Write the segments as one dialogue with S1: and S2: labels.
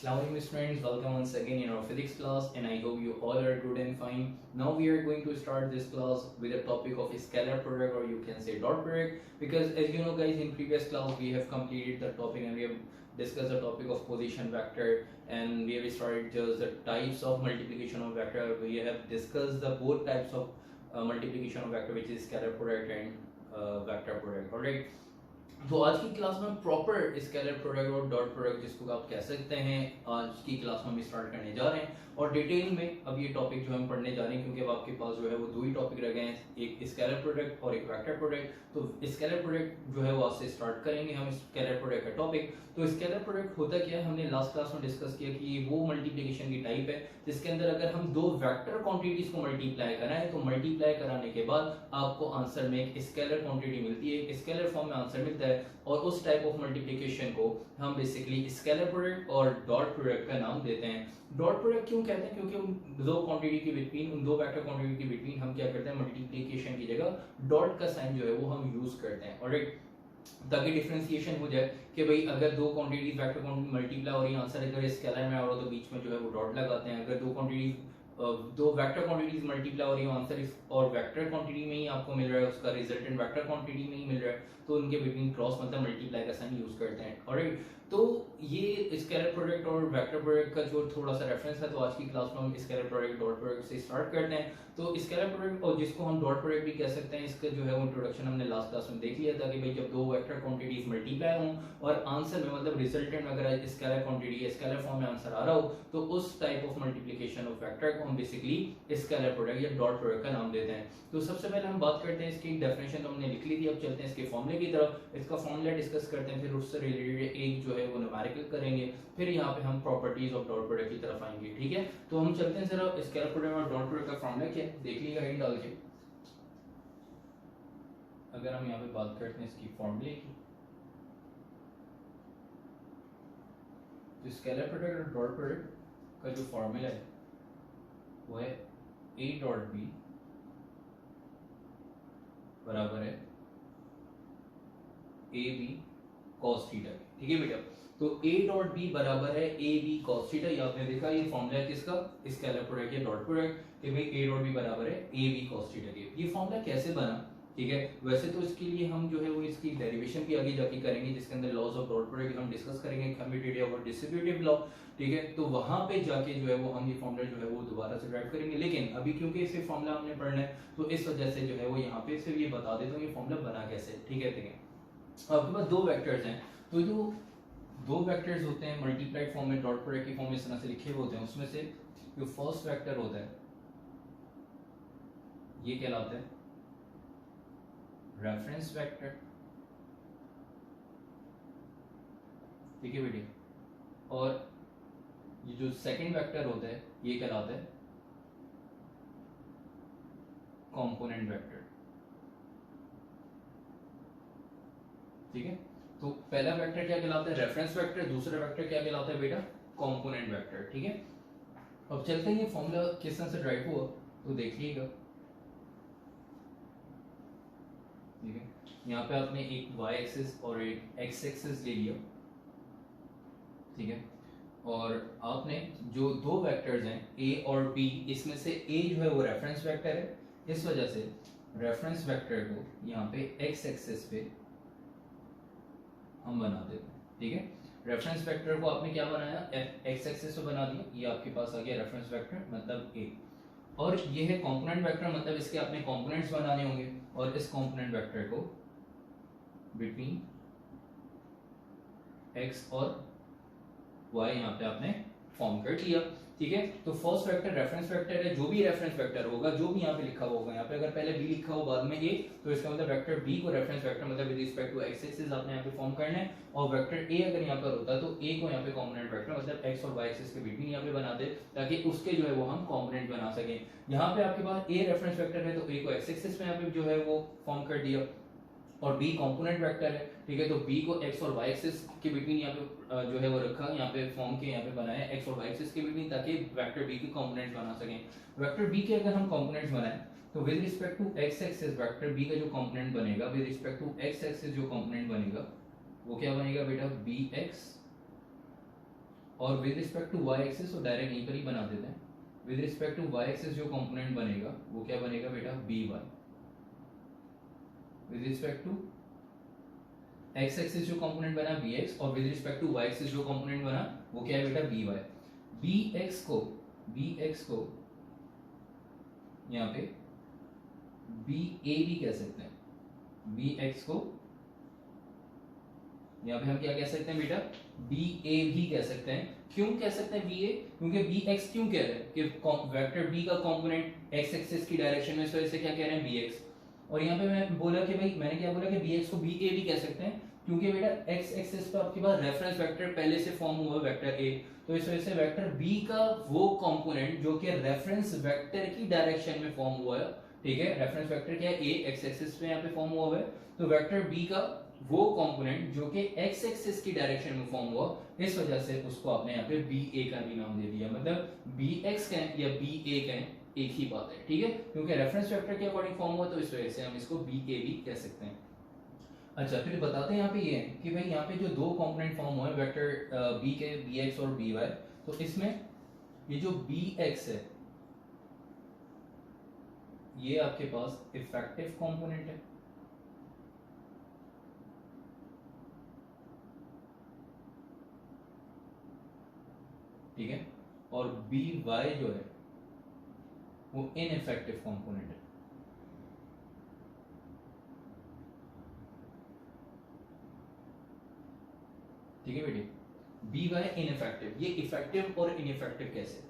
S1: Assalamualaikum friends, welcome once again in our physics class and I hope you all are good and fine. Now we are going to start this class with a topic of scalar product, or you can say dot product, because as you know guys, in previous class we have completed the topic and we have discussed the topic of position vector, and we have started just the types of multiplication of vector. We have discussed the both types of multiplication of vector, which is scalar product and vector product. Alright, तो आज की class में proper scalar product और dot product जिसको आप कह सकते हैं, आज की क्लास में हम स्टार्ट करने जा रहे हैं और डिटेल में अब ये टॉपिक जो हम पढ़ने जा रहे हैं, क्योंकि अब आपके पास जो है वो दो ही टॉपिक रह गए हैं, एक स्केलर प्रोडक्ट और एक वेक्टर प्रोडक्ट। तो स्केलर प्रोडक्ट जो है वो आज से स्टार्ट करेंगे हम स्केलर प्रोडक्ट का टॉपिक। तो स्केलर प्रोडक्ट होता क्या है, हमने लास्ट क्लास में डिस्कस किया कि ये वो मल्टीप्लिकेशन की टाइप है जिसके अंदर अगर हम दो वेक्टर क्वांटिटीज को मल्टीप्लाई कराएं तो मल्टीप्लाई कराने के बाद आपको आंसर में एक स्केलर क्वांटिटी मिलती है, एक स्केलर फॉर्म में आंसर मिलता है और उस टाइप ऑफ मल्टीप्लिकेशन को हम बेसिकली स्केलर प्रोडक्ट और डॉट प्रोडक्ट का नाम देते हैं। डॉट प्रोडक्ट क्यों कहते हैं, क्योंकि उन दो क्वांटिटी के बिटवीन, उन दो वेक्टर क्वांटिटी के बिटवीन हम क्या करते हैं, मल्टीप्लिकेशन की जगह डॉट का साइन जो है वो हम यूज करते हैं। ऑलराइट, ताकि डिफरेंशिएशन हो जाए कि भाई अगर दो क्वांटिटीज वेक्टर क्वांटिटी मल्टीप्लाई और ये आंसर अगर स्केलर में आ रहा हो तो बीच में जो है वो डॉट लगाते हैं। अगर दो क्वांटिटीज दो वेक्टर क्वांटिटीज मल्टीप्लाई और ये आंसर और वेक्टर क्वांटिटी में ही आपको मिल रहा है, उसका रिजल्टेंट वेक्टर क्वांटिटी में ही मिल रहा है, तो उनके बिटवीन क्रॉस मतलब मल्टीप्लाई का साइन यूज करते हैं। ऑलराइट, तो ये स्केलर प्रोडक्ट और वेक्टर प्रोडक्ट का जो थोड़ा सा रेफरेंस है, तो आज की क्लास में हम स्केलर प्रोडक्ट डॉट प्रोडक्ट से स्टार्ट करते हैं। तो स्केलर प्रोडक्ट और जिसको हम डॉट प्रोडक्ट भी कह सकते हैं, इसका जो है वो इंट्रोडक्शन हमने लास्ट क्लास में देख लिया था कि भाई जब दो वेक्टर क्वांटिटीज मल्टीप्लाई हों और आंसर में मतलब रिजल्टेंट में अगर स्केलर क्वांटिटी स्केलर फॉर्म में आंसर आ रहा हो तो उस type of multiplication of vector को हम बेसिकली स्केलर प्रोडक्ट या डॉट प्रोडक्ट का नाम देते हैं। तो सबसे पहले हम बात करते हैं इसकी डेफिनेशन, तो हमने लिख ली थी, अब चलते हैं इसके फॉर्मूले की तरफ। इसका फॉर्मूला डिस्कस करते हैं, फिर उससे रिलेटेड एक जो है वो न्यूमेरिकल करेंगे, फिर यहाँ पे हम प्रॉपर्टीज ऑफ डॉट प्रोडक्ट की तरफ आएंगे। ठीक है, तो हम चलते हैं जरा स्केलर प्रोडक्ट और डॉट प्रोडक्ट का फॉर्मूला क्या है देख लीजिएगा हेडिंग डाल के। अगर हम यहाँ पे बात करते हैं इसकी फॉर्मूले की, तो स्केलर प्रोडक्ट और डॉट प्रोडक्ट का जो फॉर्मूला है वो है a डॉट बी बराबर है ए बी कॉस थीटा। ठीक है बेटा, तो a डॉट बी बराबर है ए बी कॉस थीटा। ये आपने देखा, ये फॉर्मूला है किसका, स्केलर प्रोडक्ट या डॉट प्रोडक्ट, कि भाई a डॉट बी बराबर है ए बी कॉस थीटा के। ये फॉर्मूला कैसे बना, ठीक है, वैसे तो इसके लिए हम जो है वो इसकी डेरिवेशन भी आगे जाके करेंगे, जिसके अंदर लॉज ऑफ डॉट प्रोडक्ट हम डिस्कस करेंगे, कम्यूटेटिव और डिस्ट्रीब्यूटिव लॉ। ठीक है, तो वहां पे जाके जो है वो हम ये फॉर्मूला जो है वो दोबारा से ड्राइव करेंगे, लेकिन अभी क्योंकि इसे फॉर्मूला हमने पढ़ना है तो इस वजह से जो है वो यहाँ पे सिर्फ ये बता देता हूँ ये फॉर्मूला बना कैसे। ठीक है, आपके पास दो वेक्टर्स हैं, तो जो दो वेक्टर्स होते हैं मल्टीप्लाइड फॉर्म में डॉट प्रोडक्ट की फॉर्म में इस तरह से लिखे हुए होते हैं, उसमें से जो फर्स्ट वेक्टर होता है ये कहलाता है रेफरेंस वेक्टर। ठीक है बेटे, और ये जो सेकंड वेक्टर होता है ये कहलाता है कंपोनेंट वेक्टर। ठीक है, तो पहला वेक्टर क्या कहलाता है, रेफरेंस वेक्टर, दूसरा वेक्टर क्या कहलाता है बेटा, कंपोनेंट वेक्टर। ठीक है, अब चलते हैं ये फॉर्मूला किस तरह से ड्राइव हुआ तो देखिएगा। ठीक है, यहाँ पे आपने एक y एक्सिस और एक x एक्सिस ले लिया। ठीक है, और आपने जो दो वेक्टर्स हैं a और b, इसमें से a जो है वो रेफरेंस वेक्टर है, इस वजह से रेफरेंस वेक्टर को यहाँ पे x एक्सिस पे हम बना देते हैं। ठीक है, रेफरेंस वेक्टर को आपने क्या बनाया, x एक्सिस पे बना दिया, ये आपके पास आ गया रेफरेंस वेक्टर मतलब a, और ये है कंपोनेंट वेक्टर मतलब इसके आपने कंपोनेंट्स बनाने होंगे, और इस कंपोनेंट वेक्टर को बिटवीन x और y यहाँ पे आपने फॉर्म कर लिया। ठीक है, तो फर्स्ट वेक्टर रेफरेंस वेक्टर है, जो भी रेफरेंस वेक्टर होगा, जो भी यहाँ पे लिखा हुआ होगा, यहाँ पे अगर पहले b लिखा हो बाद में a, तो इसका मतलब वेक्टर b को रेफरेंस वेक्टर मतलब with respect to x axis आपने यहाँ पे फॉर्म करना है, और वेक्टर a अगर यहाँ पर होता तो a को यहाँ पे कंपोनेंट वेक्टर मतलब x और y एक्सिस के बीच में यहाँ पे बना दे, ताकि उसके जो है वो हम कंपोनेंट बना सकें। यहाँ पे आपके पास a रेफरेंस वेक्टर है तो a को x एक्सिस में यहाँ पे जो है वो फॉर्म कर दिया, और b कंपोनेंट वेक्टर है। ठीक है, तो b को x और y एक्सिस के बिटवीन यहाँ पे जो है वो रखा, यहाँ पे फॉर्म के यहाँ पे बनाया x और y एक्सिस के बिटवीन, ताकि वेक्टर b के कंपोनेंट्स बना सकें। वेक्टर b के अगर हम कंपोनेंट्स बनाएं तो with respect to x axis vector b का जो कंपोनेंट बनेगा, with respect to x axis जो कंपोनेंट बनेगा वो क्या बनेगा बेटा, bx, और with respect to y axis तो डायरेक्ट यहीं पर ही बना देते हैं। With respect to y axis जो कंपोनेंट बनेगा वो क्या बनेगा बेटा, b y. With respect to x axis जो कंपोनेंट बना बी एक्स, और with respect to y axis जो कंपोनेंट बना वो क्या है बेटा, बी वाई। बी एक्स को यहाँ पे बी ए भी कह सकते हैं, बी एक्स को यहाँ पे हम क्या कह सकते हैं बेटा, बी ए भी कह सकते हैं। क्यों कह सकते हैं बी ए, क्योंकि बी एक्स क्यों कह रहे हैं कि वेक्टर बी का कंपोनेंट एक्स एक्सिस की डायरेक्शन में, इस वजह से क्या कह रहे हैं बी एक्स। और यहाँ पे मैं बोला कि भाई, मैंने क्या बोला कि बी एक्स को बी ए भी कह सकते हैं, क्योंकि बेटा एक्स एक्सिस पे आपके पास रेफरेंस वेक्टर पहले से फॉर्म हुआ है वेक्टर ए, तो इस वजह से वेक्टर बी का वो कंपोनेंट जो कि रेफरेंस वेक्टर की डायरेक्शन में फॉर्म हुआ है, ठीक है, रेफरेंस वेक्टर क्या है ए, एक्स एक्सिस पे यहाँ पे फॉर्म हुआ है, तो वेक्टर बी का वो कंपोनेंट जो कि एक्स एक्सिस की डायरेक्शन में फॉर्म हुआ, इस वजह से उसको आपने यहाँ पे बी ए का भी नाम दे दिया, मतलब बी एक्स कहें या बी ए कहें एक ही बात है, ठीक है, क्योंकि रेफरेंस वेक्टर के अकॉर्डिंग फॉर्म हुआ, तो इस वजह से हम इसको बी ए भी कह सकते हैं। अच्छा, फिर बताते हैं यहाँ पे ये कि भाई यहाँ पे जो दो कंपोनेंट फॉर्म हुए वेक्टर बी के, बी एक्स और बी वाई, तो इसमें ये जो बी एक्स है ये आपके पास इफेक्टिव कंपोनेंट है, ठीक है, और बी वाई जो है वो इनइफेक्टिव कंपोनेंट है। ठीक है बेटी, बी वाई इनइफेक्टिव। ये इफेक्टिव और इनइफेक्टिव कैसे,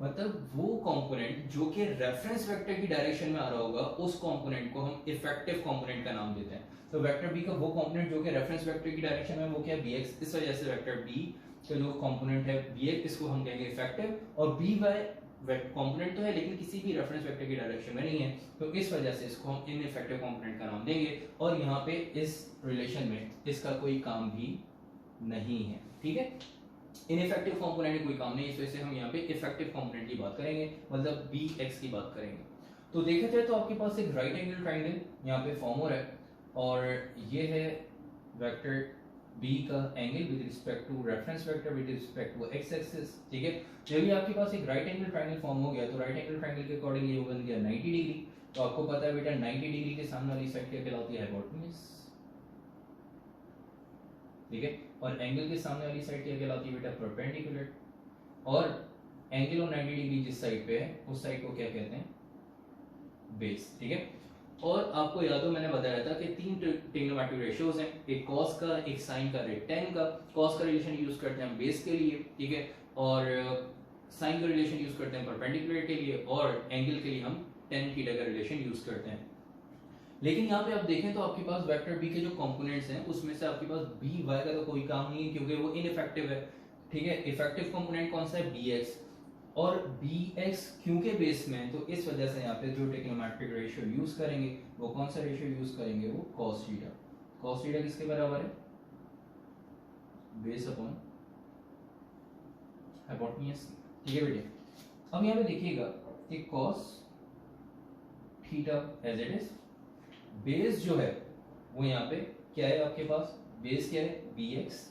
S1: मतलब वो कंपोनेंट जो कि रेफरेंस वेक्टर की डायरेक्शन में आ रहा होगा, उस कंपोनेंट को हम इफेक्टिव कंपोनेंट का नाम देते हैं। तो वेक्टर बी का वो कंपोनेंट जो कि रेफरेंस वेक्टर की डायरेक्शन में, वो क्या है, बी एक्स, इस वजह से वेक्टर बी का जो कंपोनेंट है बी एक्स, इसको हम कहेंगे इफेक्टिव, और बी वाई कंपोनेंट तो है लेकिन किसी भी रेफरेंस वेक्टर की डायरेक्शन में नहीं है, तो इस वजह से इसको हम इनइफेक्टिव कंपोनेंट का नाम देंगे, और यहाँ पे इस रिलेशन में इसका कोई काम भी नहीं है, ठीक है, इनइफेक्टिव कंपोनेंट कोई काम नहीं, इस वजह से हम यहाँ पे इफेक्टिव कंपोनेंट की बात करेंगे, मतलब बी एक्स की बात करेंगे। तो देखा जाए तो आपके पास एक राइट एंगल ट्राइंगल यहाँ पे फॉर्म हो रहा है, और ये है वेक्टर बी का angle with respect to reference vector with respect to x axis, ठीक है। जब भी आपके पास एक राइट एंगल ट्राइंगल फॉर्म हो गया, तो राइट एंगल ट्राइंगल के अकॉर्डिंग ये बन गया 90 डिग्री। तो आपको पता है बेटा 90 डिग्री के सामने वाली साइड क्या कहलाती है, हाइपोटेन्यूज, ठीक है, और एंगल के सामने वाली साइड क्या कहलाती है बेटा, परपेंडिकुलर, और एंगल ऑन 90 डिग्री जिस साइड पे है उस साइड को क्या कहते हैं, बेस, ठीक है। और आपको याद हो मैंने बताया था कि तीन ट्रिग्नोमेट्रिक रेशियोज हैं, एक कॉस का, एक साइन का, एक टेन का। कॉस का रिलेशन यूज करते हैं हम बेस के लिए, ठीक है, और साइन का रिलेशन यूज करते हैं परपेंडिकुलर के लिए, और एंगल के लिए हम टेन थीटा का रिलेशन यूज करते हैं। लेकिन यहाँ पे आप देखें तो आपके पास वेक्टर बी के जो कंपोनेंट्स हैं उसमें से आपके पास बी वाई का तो कोई काम नहीं है, क्योंकि वो इनइफेक्टिव है, ठीक है। इफेक्टिव कंपोनेंट कौन सा है, बी एक्स, और बी एक्स क्योंकि बेस में है, तो इस वजह से यहाँ पे जो ट्रिग्नोमेट्रिक रेशियो यूज करेंगे वो कौन सा रेशियो यूज करेंगे, वो कॉस थीटा। कॉस थीटा किसके बराबर है, बेस अपॉन हाइपोटेन्यूज, ठीक है बेटे। अब यहाँ पे देखिएगा कि cos theta as it is, base जो है वो यहाँ पे क्या है आपके पास, बेस क्या है, बी एक्स,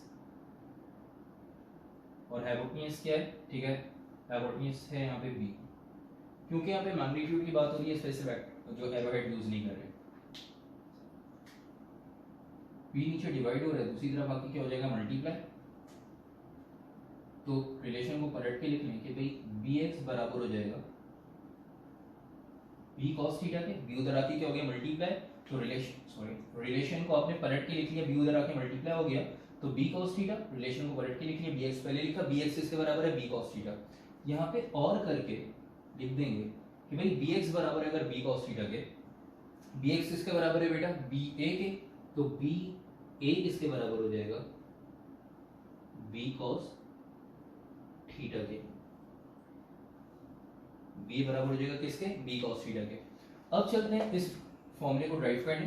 S1: और हाइपोटेन्यूज क्या है, ठीक है, हाइपोटेन्यूज है यहाँ पे बी, क्योंकि यहाँ पे मैग्नीट्यूड की बात हो रही है, इस वजह से जो एरोहेड यूज नहीं कर रहे, बी नीचे डिवाइड हो रहा है, दूसरी तरफ बाकी क्या हो जाएगा, मल्टीप्लाई। तो रिलेशन को पलट के लिख लें कि भाई बी एक्स बराबर हो जाएगा बी कॉस थीटा के, बी उधर आके क्या हो गया, मल्टीप्लाई, तो रिलेशन को आपने पलट के लिख लिया, बी उधर आके मल्टीप्लाई हो गया, तो बी कॉस थीटा, रिलेशन को पलट के लिख लिया, बी एक्स पहले लिखा, बी एक्स इसके बराबर है बी कॉस थीटा। यहाँ पे और करके लिख देंगे कि भाई बी एक्स बराबर है अगर बी कॉस थीटा के, बी एक्स इसके बराबर है बेटा बी ए के, तो बी ए इसके बराबर हो जाएगा बी कॉस थीटा के, बी बराबर हो जाएगा किसके, बी कॉस थीटा के। अब चलते हैं इस फॉर्मूले को ड्राइव करने,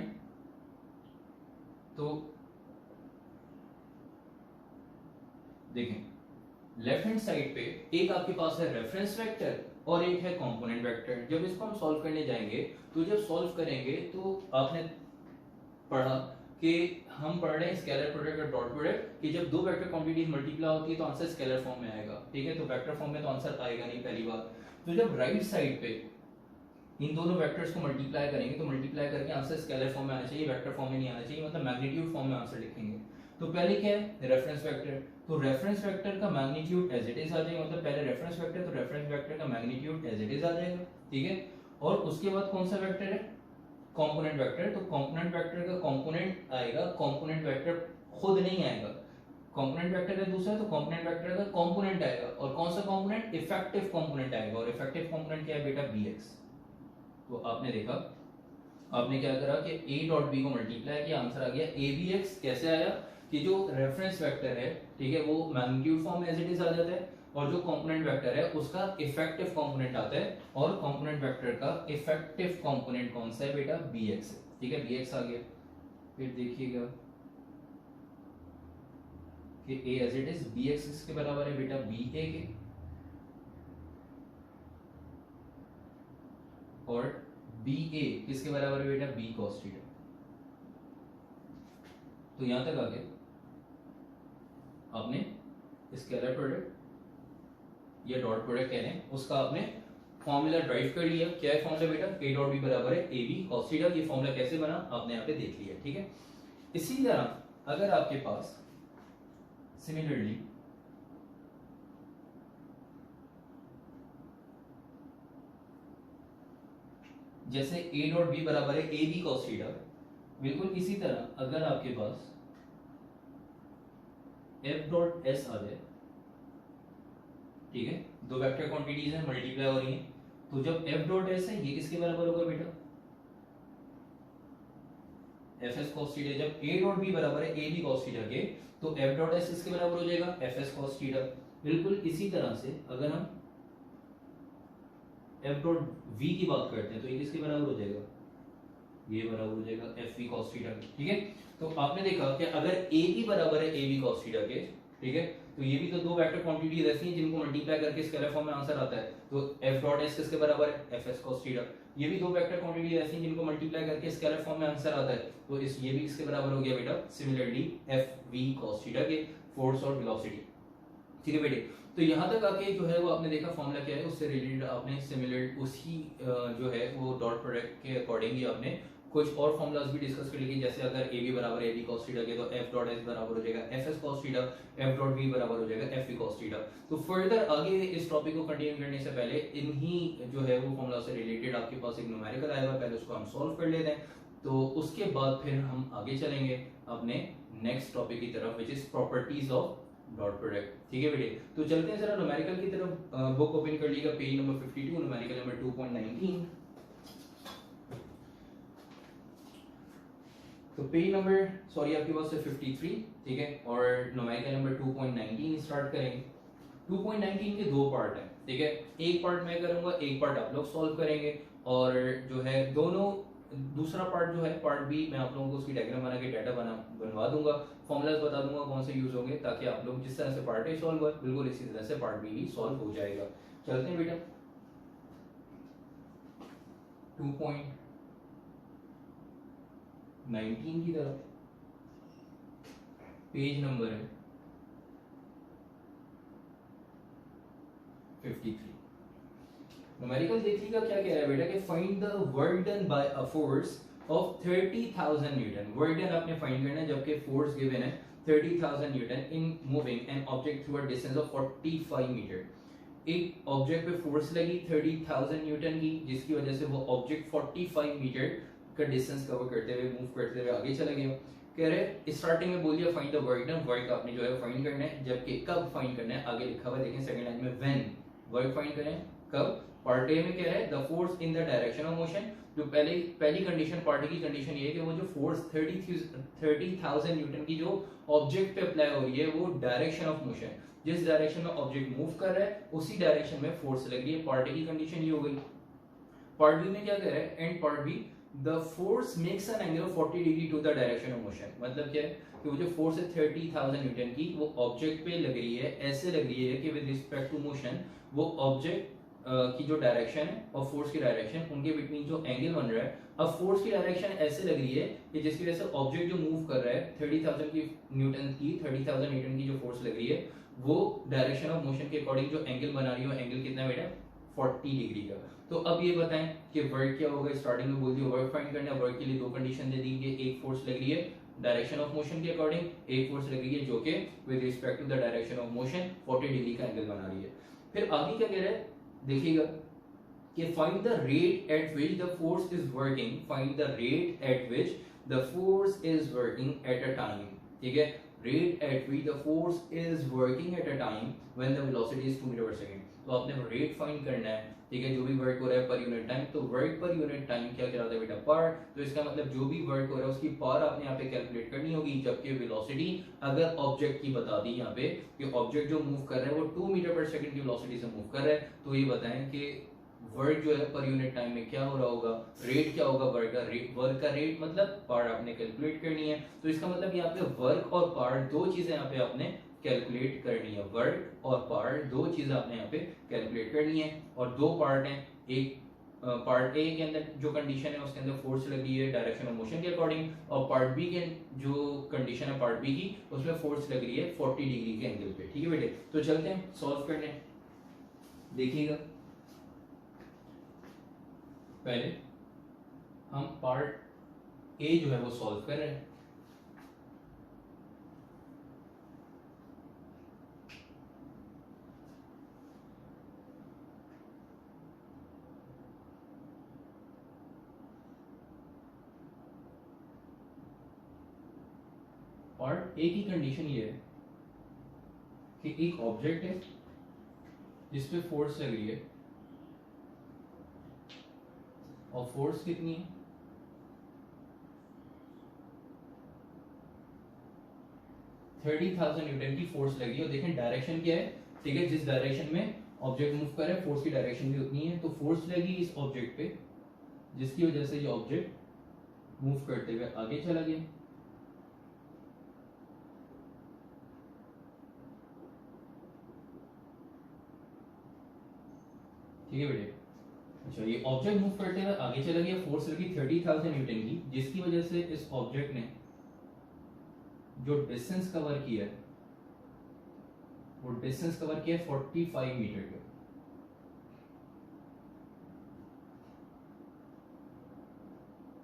S1: तो देखें लेफ्ट हैंड साइड पे एक आपके पास है रेफरेंस वेक्टर और एक है कंपोनेंट वेक्टर। जब इसको हम सॉल्व करने जाएंगे तो जब सॉल्व करेंगे तो आपने पढ़ा कि हम पढ़ रहे हैं स्केलर प्रोडक्ट और डॉट प्रोडक्ट कि जब दो वेक्टर क्वांटिटीज मल्टीप्लाई होती है तो आंसर स्केलर फॉर्म में आएगा, ठीक है। तो वेक्टर फॉर्म में तो आंसर आएगा नहीं पहली बात। तो जब राइट साइड पे इन दोनों वेक्टर्स को मल्टीप्लाई करेंगे तो मल्टीप्लाई करके आंसर स्केलर फॉर्म में आना चाहिए, वेक्टर फॉर्म में नहीं आना चाहिए, मतलब मैग्नीट्यूड फॉर्म में आंसर लिखेंगे। तो पहले क्या है, रेफरेंस वेक्टर। तो रेफरेंस वेक्टर का मैग्नीट्यूड एज इट इज आ जाएगा, मतलब पहले रेफरेंस वेक्टर, तो रेफरेंस वेक्टर का मैग्नीट्यूड एज इट इज आ जाएगा, ठीक है। और उसके बाद कौन सा वेक्टर है, कंपोनेंट वेक्टर। तो कंपोनेंट वेक्टर का कंपोनेंट आएगा, कंपोनेंट वेक्टर खुद नहीं आएगा, कंपोनेंट वेक्टर है दूसरा, तो कंपोनेंट वेक्टर का कंपोनेंट आएगा। और कौन सा कंपोनेंट, इफेक्टिव कंपोनेंट आएगा। और इफेक्टिव कंपोनेंट क्या है बेटा, bx। तो आपने देखा, आपने क्या करा कि a डॉट b को मल्टीप्लाई किया, आंसर आ गया abx। कैसे आया कि जो रेफरेंस वेक्टर है, ठीक है, वो मैग्नीट्यूड फॉर्म में एज इट इज आ जाता है, और जो कंपोनेंट वेक्टर है उसका इफेक्टिव कंपोनेंट आता है। और कंपोनेंट वेक्टर का इफेक्टिव कंपोनेंट कौन सा है बेटा, bx है, ठीक है, bx आ गया। फिर देखिएगा कि a as it is, bx किसके बराबर है बेटा, ba के, और ba किसके बराबर है बेटा, b cos थीटा। तो यहां तक आ गया, आपने स्केलर प्रोडक्ट या डॉट प्रोडक्ट कह रहे हैं उसका आपने फॉर्मूला ड्राइव कर लिया। क्या है फॉर्मूला बेटा, a डॉट b बराबर है ab cos थीटा। ये फॉर्मूला कैसे बना आपने यहाँ पे देख लिया, ठीक है। इसी तरह अगर आपके पास सिमिलरली जैसे a डॉट b बराबर है ab cos थीटा, बिल्कुल इसी तरह अगर आपके पास f डॉट s आ जाए, ठीक है, दो वेक्टर क्वांटिटीज हैं मल्टीप्लाई हो रही हैं, तो जब f डॉट s है ये किसके बराबर होगा बेटा, fs cos थीटा। जब a डॉट b बराबर है ab cos थीटा के, तो f डॉट s किसके बराबर हो जाएगा, fs cos थीटा। बिल्कुल इसी तरह से अगर हम f डॉट v की बात करते हैं तो ये किसके बराबर हो जाएगा, ये बराबर हो जाएगा fv cos थीटा, ठीक है। तो आपने देखा कि अगर a की बराबर है ab cos थीटा के, ठीक है, तो ये भी तो दो वेक्टर क्वांटिटीज ऐसी हैं जिनको मल्टीप्लाई करके स्केलर फॉर्म में आंसर आता है। तो f डॉट s किसके बराबर है, fs cos थीटा। ये भी दो वेक्टर क्वांटिटीज ऐसी हैं जिनको मल्टीप्लाई करके स्केलर फॉर्म में आंसर आता है, तो इस ये भी किसके बराबर हो गया बेटा, सिमिलरली fv cos थीटा के, फोर्स और वेलोसिटी, ठीक है बेटे। तो यहाँ तक आके जो है वो आपने देखा फॉर्मूला क्या है, उससे रिलेटेड आपने सिमिलर उसी जो है वो डॉट प्रोडक्ट के अकॉर्डिंग ही आपने कुछ और फॉर्मूलाज भी डिस्कस कर लिए। जैसे अगर ए बी बराबर ए बी cos थीटा के, तो f डॉट s बराबर हो जाएगा fs cos theta, f dot v बराबर हो जाएगा fv cos थीटा। तो फर्दर आगे इस टॉपिक को कंटिन्यू करने से पहले इन्हीं जो है वो फॉर्मूला से रिलेटेड आपके पास एक न्यूमेरिकल आएगा, पहले उसको हम सॉल्व कर लेते हैं, तो उसके बाद फिर हम आगे चलेंगे अपने नेक्स्ट टॉपिक की तरफ, which is properties of dot product, ठीक है बेटे। तो चलते हैं जरा न्यूमेरिकल की तरफ। बुक ओपन कर लीजिएगा, पेज नंबर 52, न्यूमेरिकल नंबर 2.19। तो पेज नंबर सॉरी आपके पास है 53, ठीक है, और न्यूमेरिकल नंबर 2.19 स्टार्ट करेंगे। 2.19 के दो पार्ट हैं, ठीक है, एक पार्ट मैं करूंगा, एक पार्ट आप लोग सॉल्व करेंगे, और जो है दोनों दूसरा पार्ट जो है पार्ट बी मैं आप लोगों को उसकी डायग्राम बना के डाटा बनवा दूंगा, फॉर्मूलाज बता दूंगा कौन से यूज होंगे, ताकि आप लोग जिस तरह से पार्ट ए सॉल्व हुआ बिल्कुल इसी तरह से पार्ट बी भी सॉल्व हो जाएगा। चलते हैं बेटा 2.19 की तरफ, पेज नंबर है 53। न्यूमेरिकल देखिएगा क्या कह रहा है बेटा कि find the work done by a force of 30,000 newton. Work done आपने फाइंड करना है जबकि फोर्स गिवन है 30,000 newton in moving an object through a distance of 45 metre. एक ऑब्जेक्ट पे फोर्स लगी 30,000 न्यूटन की, जिसकी वजह से वो ऑब्जेक्ट 45 मीटर का डिस्टेंस कवर करते हुए मूव करते हुए आगे चला गया। कह रहे स्टार्टिंग में बोलिए find the work done, work आपने जो है फाइंड करना है, जबकि कब फाइंड करना है आगे लिखा हुआ है, देखें सेकंड लाइन में व्हेन वर्क फाइंड करें कब। पार्ट ए में क्या है, the force in the direction of motion. जो पहली कंडीशन पार्ट ए की कंडीशन ये है कि वो जो फोर्स 30,000 न्यूटन की जो ऑब्जेक्ट पे अप्लाई हो रही है वो डायरेक्शन ऑफ मोशन, जिस डायरेक्शन में ऑब्जेक्ट मूव कर रहा है उसी डायरेक्शन में फोर्स लग रही है। पार्ट ए की कंडीशन ये हो गई। पार्ट बी में क्या कह रहा है, and part B the force makes an angle of 40 degree to the direction of motion. मतलब क्या है कि वो जो फोर्स है 30,000 न्यूटन की वो ऑब्जेक्ट पे लग रही है, ऐसे लग रही है कि विद रिस्पेक्ट टू मोशन वो ऑब्जेक्ट की जो डायरेक्शन है और फोर्स की डायरेक्शन, उनके बिटवीन जो एंगल बन रहा है, अब फोर्स की डायरेक्शन ऐसे लग रही है कि जिसकी वजह से ऑब्जेक्ट जो मूव कर रहा है 30,000 की न्यूटन की 30,000 न्यूटन की जो फोर्स लग रही है, वो डायरेक्शन ऑफ मोशन के अकॉर्डिंग जो एंगल बना रही है, एंगल कितना बेटा 40 डिग्री का। तो अब ये बताएं कि वर्क क्या होगा। स्टार्टिंग में बोल दिया वर्क फाइंड करना है। वर्क के लिए दो कंडीशन दे दी है, एक फोर्स लग रही है डायरेक्शन ऑफ मोशन के अकॉर्डिंग, एक फोर्स लग रही है जो कि with respect to the direction of motion 40 degree का एंगल बना रही है। फिर आगे क्या कह रहा है देखिएगा कि find the rate at which the force is working, find the rate at which the force is working at a time, ठीक है, rate at which the force is working at a time when the velocity is 2 metre पर second. तो आपने rate find करना है, ठीक है, जो भी वर्क हो रहा है पर यूनिट टाइम, तो वर्क पर यूनिट टाइम क्या कहलाता है बेटा पावर। तो इसका मतलब जो भी वर्क हो रहा है उसकी पावर आपने यहाँ पे कैलकुलेट करनी होगी, जबकि वेलोसिटी अगर ऑब्जेक्ट की बता दी यहाँ पे कि ऑब्जेक्ट जो मूव कर रहा है वो 2 मीटर पर सेकंड की वेलोसिटी से मूव कर रहा है, तो ये बताएं कि वर्क जो है पर यूनिट टाइम में क्या हो रहा होगा, रेट क्या होगा वर्क का। वर्क का रेट मतलब पावर आपने कैलकुलेट करनी है। तो इसका मतलब यहाँ पे वर्क और पावर दो चीजें यहाँ पे आपने कैलकुलेट करनी है। वर्क और पावर दो चीजें आपने यहाँ पे कैलकुलेट करनी है, और दो पार्ट हैं। एक पार्ट ए के अंदर जो कंडीशन है उसके अंदर फोर्स लगी है डायरेक्शन ऑफ मोशन के अकॉर्डिंग, और पार्ट बी के जो कंडीशन है पार्ट बी की उसमें फोर्स लग रही है 40 डिग्री के एंगल पे, ठीक है बेटे। तो चलते हैं सॉल्व करने, देखिएगा पहले हम पार्ट ए जो है वो सॉल्व कर रहे हैं। पार्ट ए की कंडीशन ये है कि एक ऑब्जेक्ट है जिसपे फोर्स लग रही है, और फोर्स कितनी है 30,000 न्यूटन की फोर्स लगी है। और देखें डायरेक्शन क्या है, ठीक है, जिस डायरेक्शन में ऑब्जेक्ट मूव कर रहा है फोर्स की डायरेक्शन भी उतनी है। तो फोर्स लगी इस ऑब्जेक्ट पे जिसकी वजह से ये ऑब्जेक्ट मूव करते हुए आगे चला गया, ठीक है बेटे। अच्छा, ये ऑब्जेक्ट मूव करते हुए आगे चला गया, फोर्स लगी 30,000 न्यूटन की, जिसकी वजह से इस ऑब्जेक्ट ने जो डिस्टेंस कवर किया है वो डिस्टेंस कवर किया है 45 मीटर का,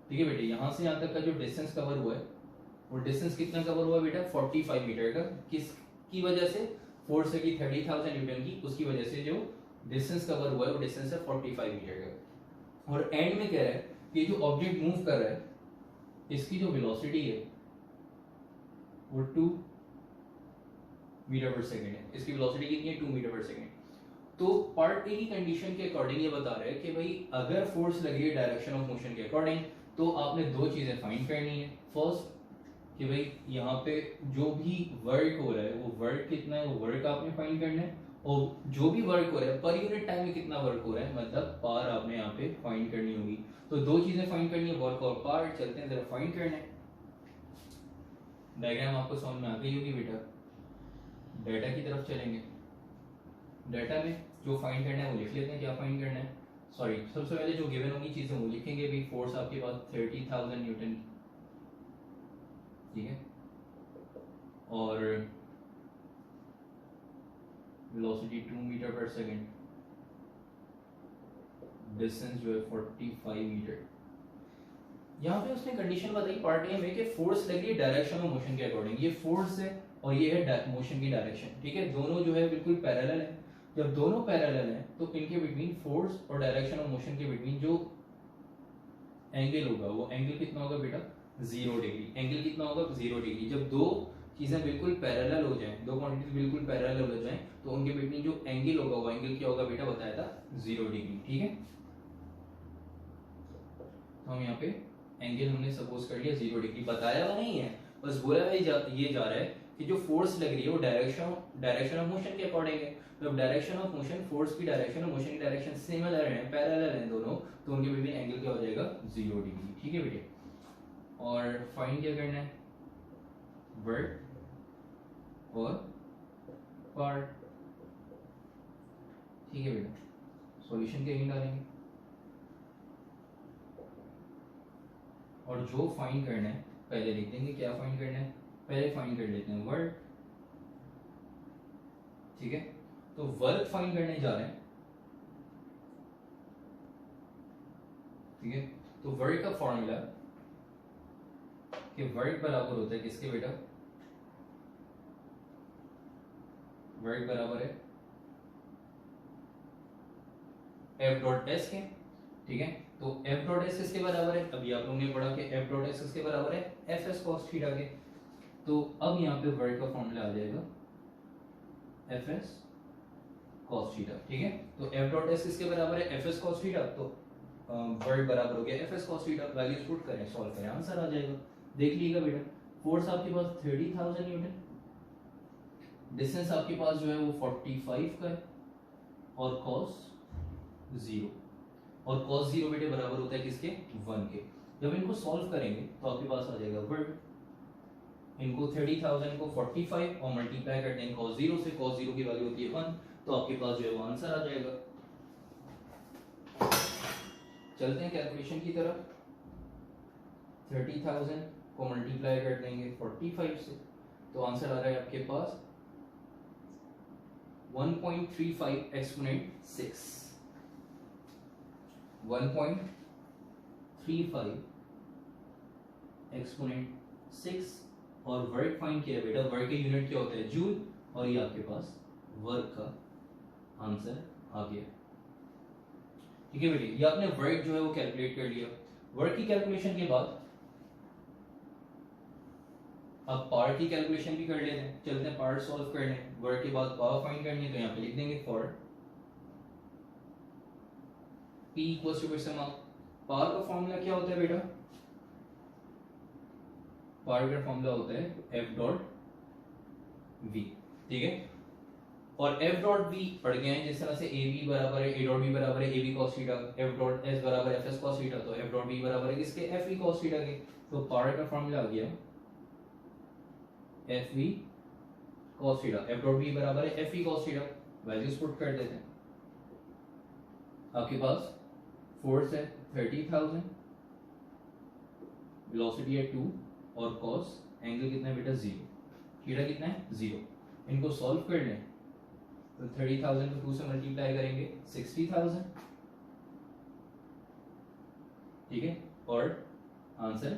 S1: ठीक है बेटे। यहां से यहां तक का जो डिस्टेंस कवर हुआ है वो डिस्टेंस कितना कवर हुआ बेटा 45 मीटर का। किसकी वजह से, फोर्स लगी 30,000 न्यूटन की, उसकी वजह से जो डिस्टेंस कवर हुआ है वो डिस्टेंस है 45 मीटर का। और एंड में कह रहा है कि जो ऑब्जेक्ट मूव कर रहा है इसकी जो वेलोसिटी है वो 2 मीटर पर सेकेंड है। इसकी वेलोसिटी कितनी है 2 मीटर पर सेकेंड। तो पार्ट ए की कंडीशन के अकॉर्डिंग ये बता रहा है कि भाई अगर फोर्स लगी है डायरेक्शन ऑफ मोशन के अकॉर्डिंग तो आपने दो चीजें फाइंड करनी है। फर्स्ट कि भाई यहाँ पे जो भी वर्क हो रहा है वो वर्क कितना है, वो वर्क आपने फाइंड करना है, और जो भी वर्क हो रहा है पर यूनिट टाइम में कितना वर्क हो रहा है मतलब पावर आपने यहाँ पे फाइंड करनी होगी। तो दो चीजें फाइंड करनी है, वर्क और पावर। चलते हैं जरा फाइंड करने। डायग्राम आपको समझ में आ गई होगी बेटा। डाटा की तरफ चलेंगे, डाटा में जो फाइंड करना है वो लिख लेते हैं, क्या फाइंड करना है। सॉरी, सबसे पहले जो गिवन होगी चीजें वो लिखेंगे। भी फोर्स आपके पास 30,000 न्यूटन, ठीक है, और वेलोसिटी 2 मीटर पर सेकंड, डिस्टेंस जो है 45 मीटर। यहाँ पे उसने कंडीशन बताई पार्ट ए में कि फोर्स लगी डायरेक्शन ऑफ मोशन के अकॉर्डिंग। ये फोर्स है और ये है मोशन की डायरेक्शन, ठीक है, दोनों जो है बिल्कुल पैरेलल है। जब दोनों पैरेलल हैं तो इनके बिटवीन फोर्स और डायरेक्शन ऑफ मोशन के बिटवीन जो एंगल होगा वो एंगल कितना होगा बेटा 0 डिग्री। एंगल कितना होगा 0 डिग्री। जब दो चीजें बिल्कुल पैरेलल हो जाएं, दो क्वांटिटीज बिल्कुल पैरेलल हो जाएं, तो उनके बिटवीन जो एंगल होगा वो एंगल क्या होगा बेटा बताया था 0 डिग्री, ठीक है। तो हम यहाँ पे एंगल हमने सपोज कर लिया 0 डिग्री। बताया हुआ नहीं है, बस बोला हुआ ये जा रहा है कि जो फोर्स लग रही है वो डायरेक्शन ऑफ मोशन के अकॉर्डिंग है। जब डायरेक्शन ऑफ मोशन, फोर्स की डायरेक्शन और मोशन की डायरेक्शन सिमिलर है, पैरेलल हैं दोनों, तो उनके बिटवीन एंगल क्या हो जाएगा 0 डिग्री, ठीक है बेटे। और फाइंड क्या करना है, वर्क और पार्ट, ठीक है बेटा। सॉल्यूशन के यहीं डालेंगे और जो फाइंड करना है पहले लिख देंगे। क्या फाइंड करना है, पहले फाइंड कर लेते हैं वर्क, ठीक है। तो वर्क फाइंड करने जा रहे हैं, ठीक है। तो वर्क का फॉर्मूला कि वर्क बराबर होता है किसके बेटा, वर्क बराबर है एफ डॉट एस के, ठीक है। तो एफ डॉट एस किसके बराबर है, अभी आप लोगों ने पढ़ा कि एफ डॉट एस किसके बराबर है, एफ एस कॉस थीटा के। तो अब यहाँ पे वर्क का फॉर्मूला आ जाएगा एफ एस कॉस थीटा, ठीक है। तो एफ डॉट एस किसके बराबर है, एफ एस कॉस थीटा। तो वर्क बराबर हो गया F S cos theta. Values put करें, सॉल्व करें, आंसर आ जाएगा। देख लीजिएगा बेटा, फोर्स आपके पास 30,000 न्यूटन, डिस्टेंस आपके पास जो है वो 45 का है और कॉस 0, और cos 0 बेटे बराबर होता है किसके, 1 के। जब इनको सॉल्व करेंगे तो आपके पास आ जाएगा वर्क, इनको 30,000 को 45 और मल्टीप्लाई करते हैं cos 0 से, cos 0 की वैल्यू होती है 1, तो आपके पास जो है वो आंसर आ जाएगा। चलते हैं कैलकुलेशन की तरफ। 30,000 को मल्टीप्लाई कर देंगे 45 से, तो आंसर आ रहा है आपके पास 1.35 एक्सपोनेंट 6, 1.35 एक्सपोनेंट 6। और वर्क फाइंड किया बेटा, वर्क के यूनिट क्या होता है, जूल, और ये आपके पास वर्क का आंसर आ गया, ठीक है बेटे। ये आपने वर्क जो है वो कैलकुलेट कर लिया। वर्क की कैलकुलेशन के बाद अब पावर की कैलकुलेशन भी कर लेते हैं। चलते हैं पावर सॉल्व करने। वर्क के बाद पावर फाइंड करनी है, तो यहाँ पे लिख देंगे for P equals to sum of, power का फॉर्मूला क्या होता है बेटा, पावर का फॉर्मूला होता है F डॉट V, ठीक है। और F डॉट V पढ़ गए हैं, जिस तरह से AB बराबर है A डॉट B बराबर है AB cos theta, F dot S बराबर है FS cos थीटा, तो F डॉट V बराबर है किसके, FE cos थीटा के। तो पावर का फॉर्मूला आ गया FV cos theta, F dot V बराबर है FE cos theta. Values put कर देते हैं। आपके पास फोर्स है 30,000, वेलोसिटी है 2 और कॉस एंगल कितना है बेटा 0, थीटा कितना है 0। इनको सॉल्व कर लें तो 30,000 को 2 से मल्टीप्लाई करेंगे 60,000, ठीक है। और आंसर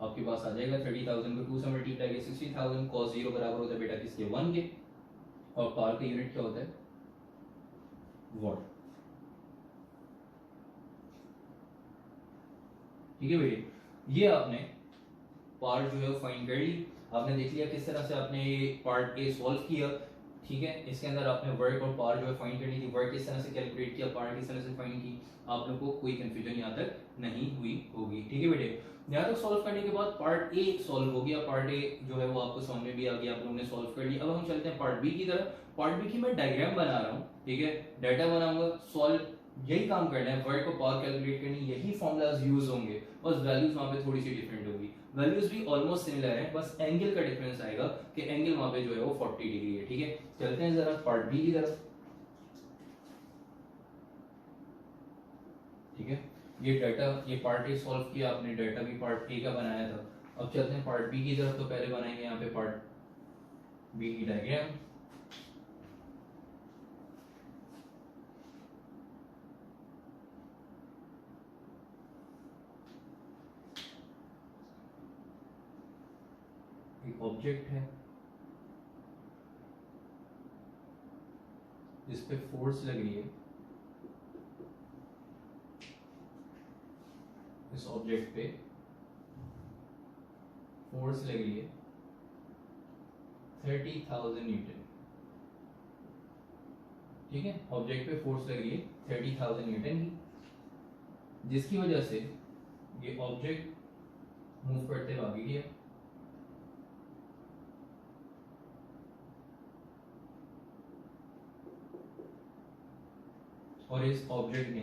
S1: आपके पास आ जाएगा 30,000 को 2 से मल्टीप्लाई करेंगे 60,000, cos 0 बराबर होता है बेटा किसके, 1 के। और पावर का यूनिट क्या होता है, वॉट, ठीक है बेटे। ये आपने पार्ट जो है वो फाइंड कर ली। आपने देख लिया किस तरह से आपने पार्ट ए सॉल्व किया, ठीक है। इसके अंदर आपने वर्क और पार्ट जो है फाइंड करनी थी, वर्क किस तरह से कैलकुलेट किया, पार्ट किस तरह से फाइंड की। आप लोग को कोई कंफ्यूजन यहाँ तक नहीं हुई होगी, ठीक है बेटे। यहाँ तक सॉल्व करने के बाद पार्ट ए सॉल्व हो गया, पार्ट ए जो है वो आपको समझ में भी आ गया, आप लोगों ने सॉल्व कर लिया। अब हम चलते हैं पार्ट बी की तरफ। पार्ट बी की मैं डायग्राम बना रहा हूँ, ठीक है, डाटा बनाऊंगा, सॉल्व, यही काम करना है, वर्क और पावर कैलकुलेट करनी, यही फॉर्मूलाज यूज होंगे, बस वैल्यूज वहां पे थोड़ी सी डिफरेंट होगी। वैल्यूज भी ऑलमोस्ट सिमिलर है, बस एंगल का डिफरेंस आएगा कि एंगल वहां पे जो है वो 40 डिग्री है, ठीक है। चलते हैं जरा पार्ट बी की तरफ, ठीक है। ये डाटा, ये पार्ट ए सॉल्व किया आपने, डाटा भी पार्ट ए का बनाया था। अब चलते हैं पार्ट बी की तरफ। तो पहले बनाएंगे यहाँ पे पार्ट बी की डायग्राम। एक ऑब्जेक्ट है, इस पे फोर्स लग रही है, इस ऑब्जेक्ट पे फोर्स लग रही है 30,000 न्यूटन, ठीक है। ऑब्जेक्ट पे फोर्स लग रही है 30,000 न्यूटन की, जिसकी वजह से ये ऑब्जेक्ट मूव करते हुए आगे गया, और इस ऑब्जेक्ट ने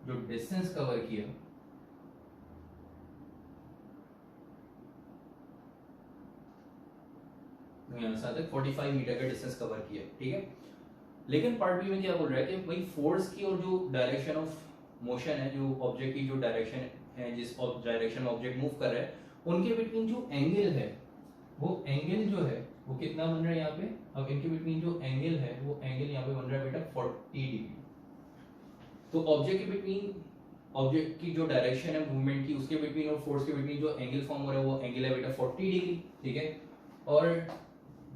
S1: जो डिस्टेंस कवर किया तो यहां से तक 45 मीटर का डिस्टेंस कवर किया, ठीक है। लेकिन पार्ट बी में क्या बोल रहा है कि भाई फोर्स की और जो डायरेक्शन ऑफ मोशन है, जो ऑब्जेक्ट की जो डायरेक्शन है, जिस डायरेक्शन में ऑब्जेक्ट मूव कर रहा है, उनके बिटवीन जो एंगल है, वो एंगल जो है वो कितना बन रहा है यहाँ पे। अब इनके बिटवीन जो एंगल है वो एंगल यहाँ पे बन रहा है बेटा 40 डिग्री। तो ऑब्जेक्ट के बिटवीन, ऑब्जेक्ट की जो डायरेक्शन है मूवमेंट की, उसके बिटवीन और फोर्स के बिटवीन जो एंगल फॉर्म हो रहा है वो एंगल है बेटा 40 डिग्री, ठीक है। और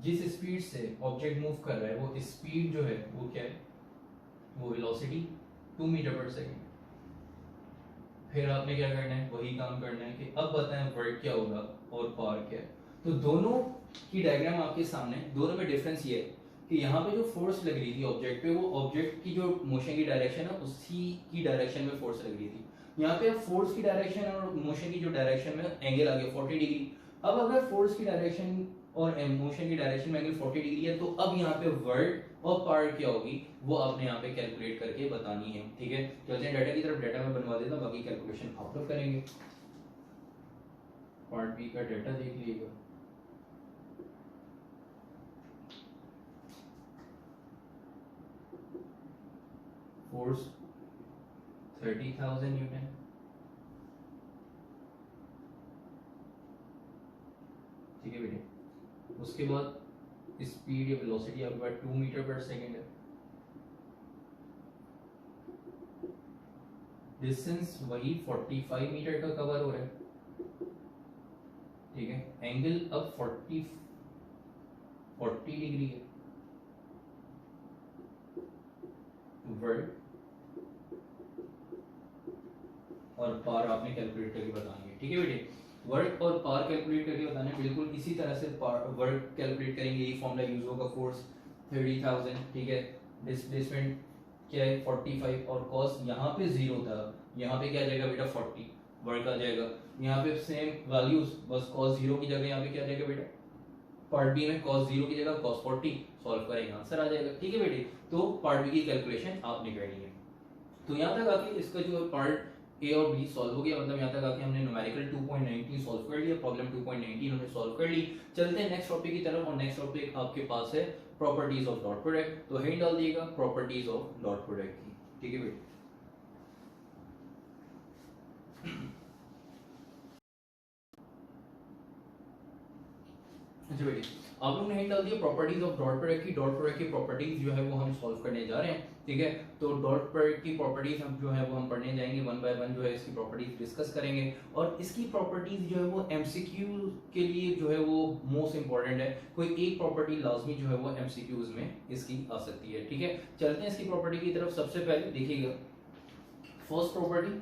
S1: जिस स्पीड से ऑब्जेक्ट मूव कर रहा है वो स्पीड जो है वो क्या है, वो वेलोसिटी 2 मीटर पर सेकंड। फिर आपने क्या करना है, वही काम करना है कि अब बताएं वर्क क्या होगा और पावर क्या है। तो दोनों की डायग्राम आपके सामने, दोनों में डिफरेंस ये है कि यहाँ पे जो फोर्स लग रही थी ऑब्जेक्ट पे, वो ऑब्जेक्ट की जो मोशन की डायरेक्शन है उसी की डायरेक्शन में फोर्स लग रही थी। यहाँ पे फोर्स की डायरेक्शन और मोशन की जो डायरेक्शन में एंगल आ गया 40 डिग्री। अब अगर फोर्स की डायरेक्शन और मोशन की डायरेक्शन में एंगल 40 डिग्री है, तो अब यहाँ पे वर्क और पावर क्या होगी वो आपने यहाँ पे कैलकुलेट करके बतानी है, ठीक है। चलते हैं डाटा की तरफ, डाटा में बनवा देता हूँ, बाकी कैलकुलेशन आप लोग करेंगे। पार्ट बी का डाटा देख लीजिएगा। फोर्स 30,000 न्यूटन, ठीक है बेटे। उसके बाद स्पीड या वेलोसिटी आपके पास 2 मीटर पर सेकंड है। डिस्टेंस वही 45 मीटर का कवर हो रहा है, ठीक है। एंगल अब 40 डिग्री है। वर्क और पावर आपने कैलकुलेट करके बतानी है, ठीक है बेटे। वर्क और पावर कैलकुलेट करके बताना है, बिल्कुल इसी तरह से वर्क कैलकुलेट करेंगे, यही फॉर्मूला यूज होगा। फोर्स 30,000, ठीक है। डिस्प्लेसमेंट क्या है 45, और कॉस यहाँ पे 0 था, यहाँ पे क्या आ जाएगा बेटा 40, वर्क आ जाएगा। यहाँ पे सेम वैल्यूज, बस कॉस 0 की जगह यहाँ पे क्या आ जाएगा बेटा, पार्ट बी में cos 0 की जगह cos 40 सॉल्व करेंगे, आंसर आ जाएगा, ठीक है बेटे। तो पार्ट बी की कैलकुलेशन आपने करनी है। तो यहाँ तक आके इसका जो पार्ट ए और बी सॉल्व हो गया, मतलब यहाँ तक आके हमने न्यूमेरिकल 2.19 सॉल्व कर लिया, प्रॉब्लम 2.19 हमने सॉल्व कर ली। चलते हैं नेक्स्ट टॉपिक की तरफ, और नेक्स्ट टॉपिक आपके पास है प्रॉपर्टीज ऑफ डॉट प्रोडक्ट। तो हेड डाल दिएगा प्रॉपर्टीज ऑफ डॉट प्रोडक्ट की, ठीक है बेटे। अच्छा बेटे, आप लोगों ने हिंट डाल दिया प्रॉपर्टीज ऑफ डॉट प्रोडक्ट की। डॉट प्रोडक्ट की प्रॉपर्टीज जो है वो हम सॉल्व करने जा रहे हैं, ठीक है। तो डॉट प्रोडक्ट की प्रॉपर्टीज हम जो है वो हम पढ़ने जाएंगे, वन बाय वन जो है इसकी प्रॉपर्टीज डिस्कस करेंगे। और इसकी प्रॉपर्टीज जो है वो एमसीक्यू के लिए जो है वो मोस्ट इंपॉर्टेंट है, कोई एक प्रॉपर्टी लाजमी जो है वो एमसीक्यूज में इसकी आ सकती है, ठीक है। चलते हैं इसकी प्रॉपर्टी की तरफ। सबसे पहले देखिएगा first property,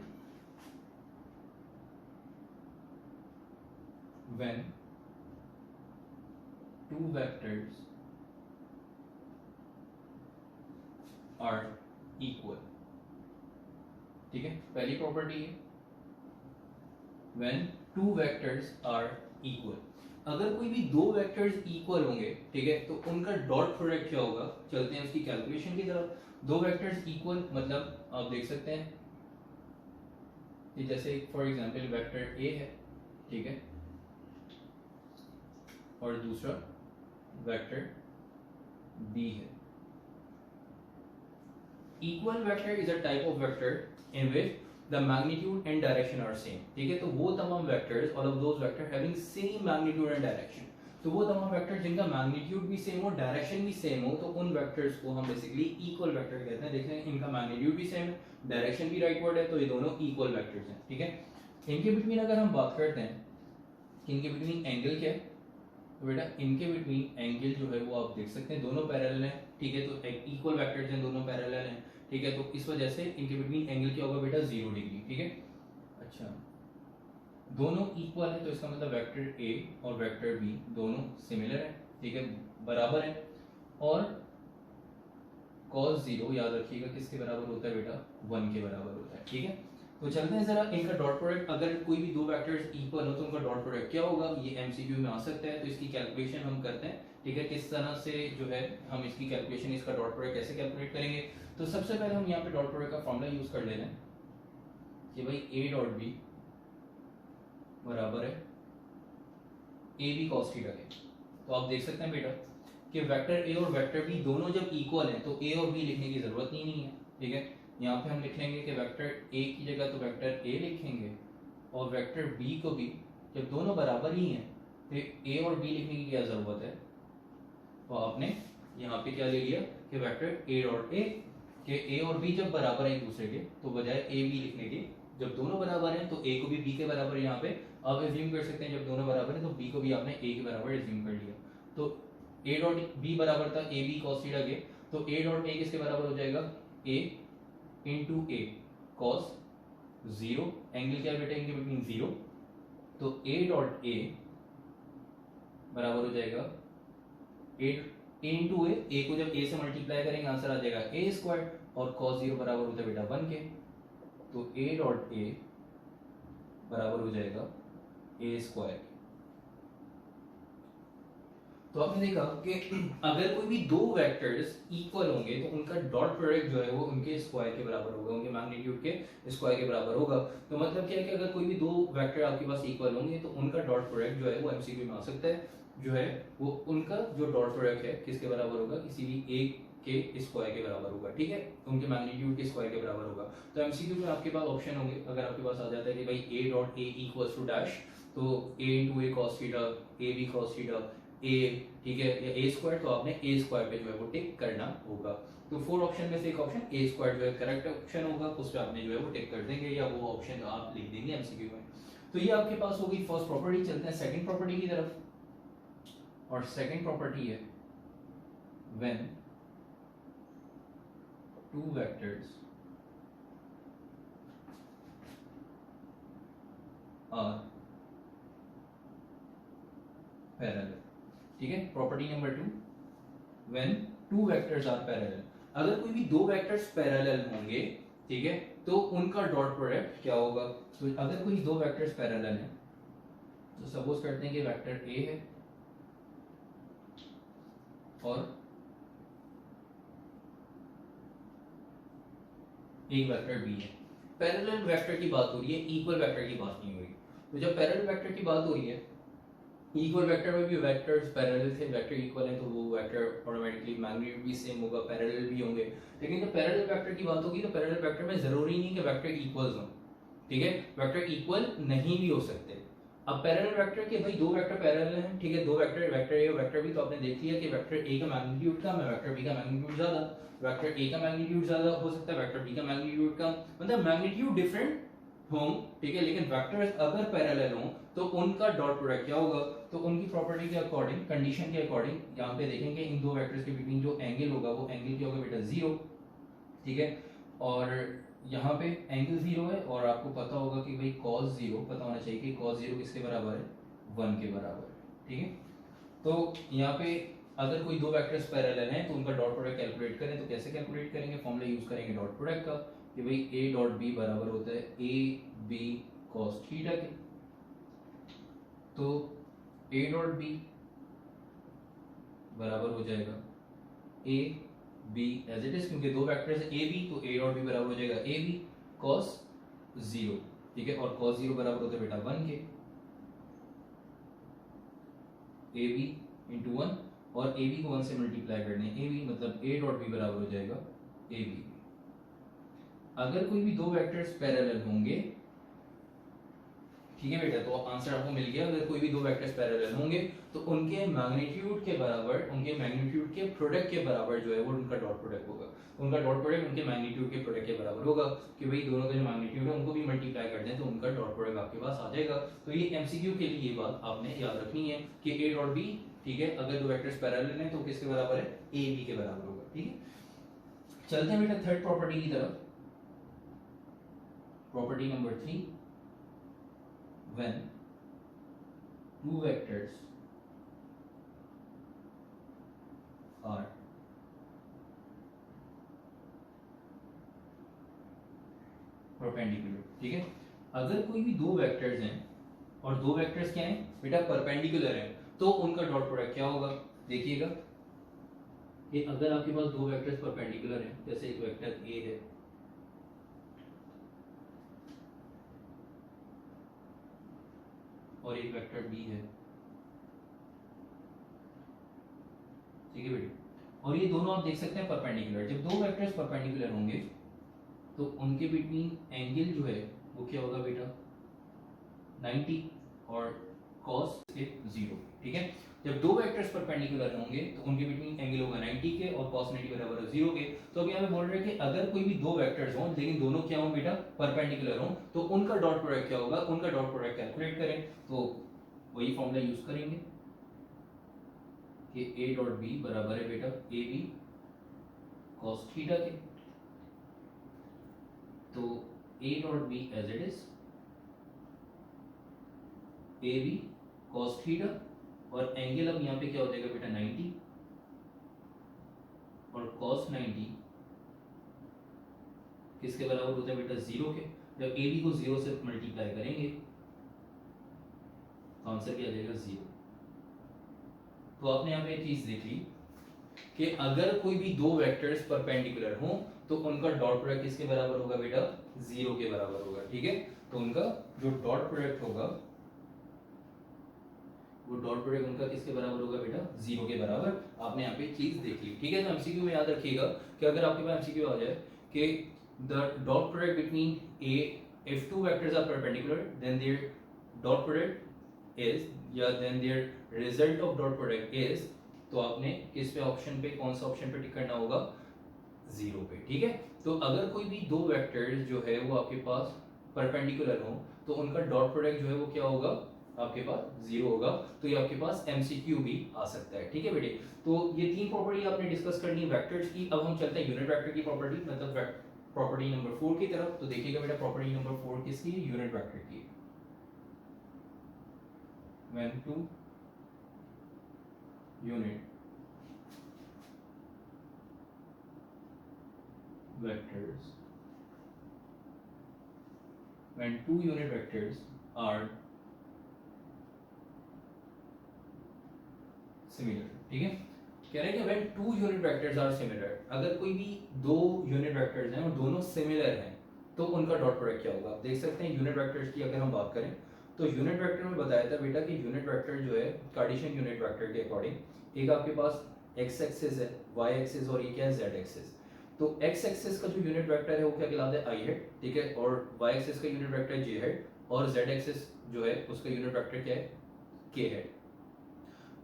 S1: when two vectors are equal, ठीक है। पहली प्रॉपर्टी है when two vectors are equal। अगर कोई भी दो वेक्टर्स इक्वल होंगे, ठीक है, तो उनका डॉट प्रोडक्ट क्या होगा। चलते हैं उसकी कैलकुलेशन की तरफ। दो वेक्टर्स इक्वल मतलब आप देख सकते हैं कि जैसे फॉर एग्जांपल वेक्टर ए है, ठीक है, और दूसरा वेक्टर b है। Equal vector is a type of vector in which the magnitude and direction are same, ठीक है। तो वो तमाम vectors, all of those vector having same magnitude and direction, तो वो तमाम वेक्टर जिनका मैग्नीट्यूड भी सेम हो, डायरेक्शन भी सेम हो, तो उन वेक्टर्स को हम बेसिकली इक्वल वेक्टर कहते हैं। देखते हैं इनका मैग्नीट्यूड भी सेम है, डायरेक्शन भी राइटवर्ड है, तो ये दोनों इक्वल वेक्टर्स हैं, ठीक है। इनके बिटवीन अगर हम बात करते हैं कि इनके बिटवीन एंगल क्या है, तो बेटा इनके बिटवीन एंगल जो है वो आप देख सकते हैं दोनों पैरेलल हैं, ठीक है। तो इक्वल वेक्टर्स हैं, दोनों पैरेलल हैं, ठीक है। तो इस वजह से इनके बिटवीन एंगल क्या होगा बेटा 0 डिग्री, ठीक है। अच्छा, दोनों इक्वल है तो इसका मतलब वेक्टर ए और वेक्टर बी दोनों सिमिलर है, ठीक है, बराबर है। और cos 0 याद रखिएगा किसके बराबर होता है बेटा, 1 के बराबर होता है, ठीक है। तो चलते हैं जरा इनका डॉट प्रोडक्ट। अगर कोई भी दो वेक्टर्स इक्वल हो तो उनका डॉट प्रोडक्ट क्या होगा, ये एमसीक्यू में आ सकता है। तो इसकी कैलकुलेशन हम करते हैं, ठीक है, किस तरह से जो है हम इसकी कैलकुलेशन, इसका डॉट प्रोडक्ट कैसे कैलकुलेट करेंगे। तो सबसे पहले हम यहाँ पे डॉट प्रोडक्ट का फॉर्मूला यूज कर ले रहे हैं कि भाई ए डॉट बी बराबर है ए बी कॉस थीटा के। तो आप देख सकते हैं बेटा कि वेक्टर ए और वेक्टर बी दोनों जब इक्वल हैं तो ए और बी लिखने की जरूरत ही नहीं है, ठीक है। यहाँ पे हम लिख लेंगे कि वेक्टर ए की जगह तो वेक्टर ए लिखेंगे और वेक्टर बी को भी, जब दोनों बराबर ही हैं तो ए और बी लिखने की क्या जरूरत है। तो आपने यहाँ पे क्या ले लिया कि वेक्टर ए डॉट ए, कि ए और बी जब बराबर है एक दूसरे के तो बजाय ए बी लिखने के जब दोनों बराबर हैं तो ए को भी बी के बराबर यहाँ पे आप एज्यूम कर सकते हैं, जब दोनों बराबर हैं तो बी को भी आपने ए के बराबर एज्यूम कर लिया। तो ए डॉट बी बराबर था ए बी कॉस थीटा के, तो ए डॉट ए किसके बराबर हो जाएगा, ए into A cos zero, angle क्या है बेटा इनके बिटवीन जीरो, तो ए डॉट ए बराबर हो जाएगा ए इंटू ए को जब ए से मल्टीप्लाई करेंगे आंसर आ जाएगा ए स्क्वायर, और कॉस जीरो बराबर होता है बेटा 1 के, तो ए डॉट ए बराबर हो जाएगा ए स्क्वायर। तो आपने देखा कि अगर कोई भी दो वेक्टर्स इक्वल होंगे तो उनका डॉट प्रोडक्ट जो है वो उनके स्क्वायर के बराबर होगा, उनके मैग्नीट्यूड के स्क्वायर के बराबर होगा। तो मतलब क्या है कि अगर कोई भी दो वेक्टर आपके पास इक्वल होंगे तो उनका डॉट प्रोडक्ट जो है वो एमसीक्यू में आ सकता है, जो है वो उनका जो डॉट प्रोडक्ट है किसके बराबर होगा, किसी भी एक के स्क्वायर के बराबर होगा, ठीक है, उनके मैग्नीट्यूड के स्क्वायर के बराबर होगा। तो एमसीक्यू में आपके पास ऑप्शन होंगे, अगर आपके पास आ जाता है कि भाई A dot A equals to dash, तो A into A cos theta, A B cos theta, A, ठीक है, या ए स्क्वायर, तो आपने ए स्क्वायर पे जो है वो टिक करना होगा। तो 4 ऑप्शन में से एक ऑप्शन ए स्क्वायर जो है करेक्ट ऑप्शन होगा, उस पर आपने जो है वो टिक कर देंगे, या वो ऑप्शन आप लिख देंगे एमसीक्यू में। तो ये आपके पास होगी फर्स्ट प्रॉपर्टी। चलते हैं सेकंड प्रॉपर्टी की तरफ, और सेकंड प्रॉपर्टी है when two vectors are parallel, ठीक है। Property number 2, when two vectors are parallel, अगर कोई भी दो वेक्टर्स पैरेलल होंगे, ठीक है, तो उनका डॉट प्रोडक्ट क्या होगा। तो अगर कोई दो वेक्टर्स पैरेलल हैं, तो सपोज करते हैं कि वेक्टर ए है और एक वेक्टर बी है। पैरेलल वेक्टर की बात हो रही है, इक्वल वेक्टर की बात नहीं हो रही। तो जब पैरेलल वेक्टर की बात हो रही है, इक्वल वेक्टर में भी वेक्टर्स पैरेलल थे, वेक्टर इक्वल है तो वो वेक्टर ऑटोमेटिकली मैग्नीट्यूड भी सेम होगा, पैरेलल भी होंगे। लेकिन जब पैरेलल वेक्टर की बात होगी तो पैरेलल वेक्टर में जरूरी नहीं कि वेक्टर इक्वल्स हों, ठीक है, वेक्टर इक्वल नहीं भी हो सकते। अब पैरेलल वेक्टर के भाई दो वेक्टर पैरेलल हैं, ठीक है, दो वेक्टर, वेक्टर ए और वेक्टर बी, तो आपने देख लिया कि वेक्टर ए का मैग्नीट्यूड कम है, वेक्टर बी का मैग्नीट्यूड ज्यादा, वेक्टर ए का मैग्नीट्यूड ज्यादा हो सकता है, वेक्टर बी का मैग्नीट्यूड कम, मतलब मैग्नीट्यूड डिफरेंट हों, ठीक है, लेकिन वेक्टर्स अगर पैरेलल हों तो उनका डॉट प्रोडक्ट क्या होगा। तो उनकी प्रॉपर्टी के अकॉर्डिंग, कंडीशन के अकॉर्डिंग यहाँ पे देखेंगे इन दो वेक्टर्स के बीच जो एंगल होगा वो एंगल क्या होगा बेटा 0, ठीक है, और यहाँ पे एंगल 0 है, और आपको पता होगा कि भाई cos 0 पता होना चाहिए कि cos 0 किसके बराबर है, 1 के बराबर है, ठीक है। तो यहाँ पे अगर कोई दो वेक्टर्स पैरेलल हैं तो उनका डॉट प्रोडक्ट कैलकुलेट करें, तो कैसे कैलकुलेट करेंगे, फॉर्मूला यूज करेंगे डॉट प्रोडक्ट का, कि भाई a डॉट b बराबर होता है a b cos थीटा के। तो a डॉट b बराबर हो जाएगा a b as it is, क्योंकि दो वेक्टर्स है a b, तो a डॉट b बराबर हो जाएगा a b cos 0, ठीक है, और cos 0 बराबर होता है बेटा 1 के, a b इंटू 1, और a b को 1 से मल्टीप्लाई करने a b, मतलब a डॉट b बराबर हो जाएगा a b। अगर कोई भी दो वेक्टर्स पैरेलल होंगे, ठीक है बेटा, तो आंसर आपको मिल गया। अगर कोई भी दो वेक्टर्स पैरेलल होंगे तो उनके मैग्नीट्यूड के बराबर, उनके मैग्नीट्यूड के प्रोडक्ट के बराबर जो है वो उनका डॉट प्रोडक्ट होगा। उनका डॉट प्रोडक्ट उनके मैग्नीट्यूड के प्रोडक्ट के बराबर होगा, कि भाई दोनों का जो मैग्नीट्यूड है उनको भी मल्टीप्लाई कर दें तो उनका डॉट प्रोडक्ट आपके पास आ जाएगा। तो ये एमसीक्यू के लिए ये बात आपने याद रखनी है कि ए डॉट बी, ठीक है, अगर दो वेक्टर्स पैरेलल हैं तो किसके बराबर है, ए बी के बराबर होगा, ठीक है। चलते हैं बेटा थर्ड प्रॉपर्टी की तरफ, property number 3, when two vectors are perpendicular, ठीक है, अगर कोई भी दो वेक्टर्स हैं और दो वेक्टर्स क्या हैं बेटा, परपेंडिकुलर हैं, तो उनका डॉट प्रोडक्ट क्या होगा। देखिएगा कि अगर आपके पास दो वेक्टर्स परपेंडिकुलर हैं, जैसे एक वेक्टर ए है और एक वेक्टर बी है, ठीक है बेटे। और ये दोनों आप देख सकते हैं परपेंडिकुलर। जब दो वेक्टर्स परपेंडिकुलर होंगे तो उनके बिटवीन एंगल जो है वो क्या होगा बेटा 90 और cos के 0, ठीक है। जब दो वेक्टर्स परपेंडिकुलर होंगे तो उनके बिटवीन एंगल होगा 90 के और cos 90 बराबर है 0 के। तो अब यहाँ पे बोल रहे हैं कि अगर कोई भी दो वेक्टर्स हों लेकिन दोनों क्या हों बेटा परपेंडिकुलर हों तो उनका डॉट प्रोडक्ट क्या होगा, उनका डॉट प्रोडक्ट कैलकुलेट करें। तो वही फॉर्मूला यूज करेंगे कि a डॉट b बराबर है बेटा ए बी cos थीटा के। तो a dot b as it is A B cos theta और एंगल अब यहाँ पे क्या हो जाएगा बेटा 90 और cos 90 किसके बराबर होता है बेटा 0 के। जब ए बी को 0 से मल्टीप्लाई करेंगे तो आंसर क्या आ जाएगा 0। तो आपने यहाँ पे एक चीज देख ली कि अगर कोई भी दो वेक्टर्स परपेंडिकुलर हों तो उनका डॉट प्रोडक्ट किसके बराबर होगा बेटा 0 के बराबर होगा, ठीक है। तो उनका जो डॉट प्रोडक्ट होगा वो डॉट प्रोडक्ट उनका किसके बराबर होगा बेटा 0 के बराबर। आपने यहाँ पे चीज देख ली, ठीक है। तो एमसीक्यू में याद रखिएगा कि अगर आपके पास एमसीक्यू आ जाए कि the dot product between A if two vectors are perpendicular then their dot product is या then their result of dot product is, तो आपने किस पे ऑप्शन पे कौन सा ऑप्शन पे टिक करना होगा 0 पे, ठीक है। तो अगर कोई भी दो वेक्टर्स जो है वो आपके पास परपेंडिकुलर हो तो उनका डॉट प्रोडक्ट जो है वो क्या होगा आपके पास 0 होगा। तो ये आपके पास एमसीक्यू भी आ सकता है, ठीक है बेटे। तो ये तीन प्रॉपर्टी आपने डिस्कस करनी है वेक्टर्स की। अब हम चलते हैं यूनिट वेक्टर की प्रॉपर्टी, मतलब प्रॉपर्टी नंबर 4 की तरफ। तो देखिएगा बेटा प्रॉपर्टी नंबर 4 किसकी है, यूनिट वेक्टर की। when two unit vectors when two unit vectors are similar, ठीक है। कह रहे हैं कि when two unit vectors are similar, अगर कोई भी दो यूनिट वेक्टर्स हैं और दोनों सिमिलर हैं तो उनका डॉट प्रोडक्ट क्या होगा। आप देख सकते हैं यूनिट वेक्टर्स की अगर हम बात करें तो यूनिट वेक्टर में बताया था बेटा कि यूनिट वेक्टर जो है कार्टेशियन यूनिट वेक्टर के अकॉर्डिंग एक आपके पास एक्स एक्सिस है, वाई एक्सिस और ये क्या है जेड एक्सिस। तो एक्स एक्सिस का जो यूनिट वेक्टर है वो क्या कहलाता है आई हेड, ठीक है। और वाई एक्सिस का यूनिट वेक्टर जे हेड और जेड एक्सिस जो है उसका यूनिट वेक्टर क्या है के हेड।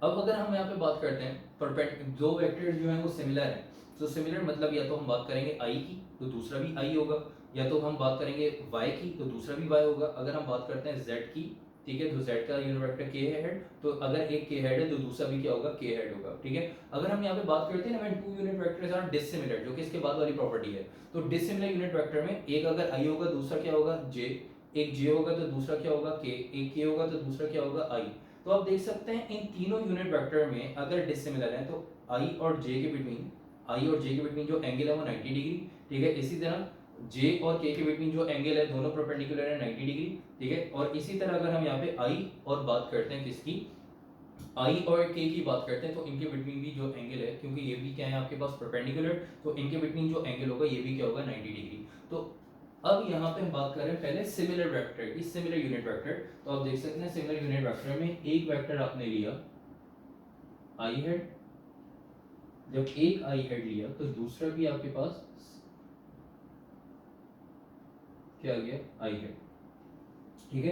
S1: अब अगर हम यहाँ पे बात करते हैं दो वेक्टर्स जो हैं वो सिमिलर हैं, तो सिमिलर मतलब या तो हम बात करेंगे आई की तो दूसरा भी आई होगा, या तो हम बात करेंगे y की तो दूसरा भी y होगा। अगर हम बात करते हैं z की, ठीक है, तो z का यूनिट वेक्टर k हेड, तो अगर एक k हेड है तो दूसरा भी क्या होगा k हेड होगा, ठीक है। अगर हम यहाँ पे बात करते हैं ना when two unit vectors are dissimilar, जो कि इसके बाद वाली प्रॉपर्टी है, तो डिसिमिलर यूनिट वेक्टर में एक अगर i होगा दूसरा क्या होगा j, एक j होगा तो दूसरा क्या होगा k, एक k होगा तो दूसरा क्या होगा i। तो आप देख सकते हैं इन तीनों यूनिट वेक्टर में अगर डिसिमिलर है तो i और j के बिटवीन जो एंगल है वो 90 डिग्री, ठीक है। इसी तरह J और K के बिटवीन जो एंगल है दोनों परपेंडिकुलर है 90 डिग्री, ठीक है। और इसी तरह अगर हम यहाँ पे I और बात करते हैं किसकी, I और K की बात करते हैं तो इनके बिटवीन भी जो एंगल है, क्योंकि ये भी क्या है आपके पास परपेंडिकुलर, तो इनके बिटवीन जो एंगल होगा ये भी क्या होगा 90 डिग्री। तो अब यहाँ पे हम बात कर रहे हैं पहले सिमिलर वेक्टर की, सिमिलर यूनिट वेक्टर। तो आप देख सकते हैं सिमिलर यूनिट वेक्टर में एक वेक्टर आपने लिया I हेड, जब एक I हेड लिया तो दूसरा भी आपके पास क्या आ गया आई हेड, ठीक है।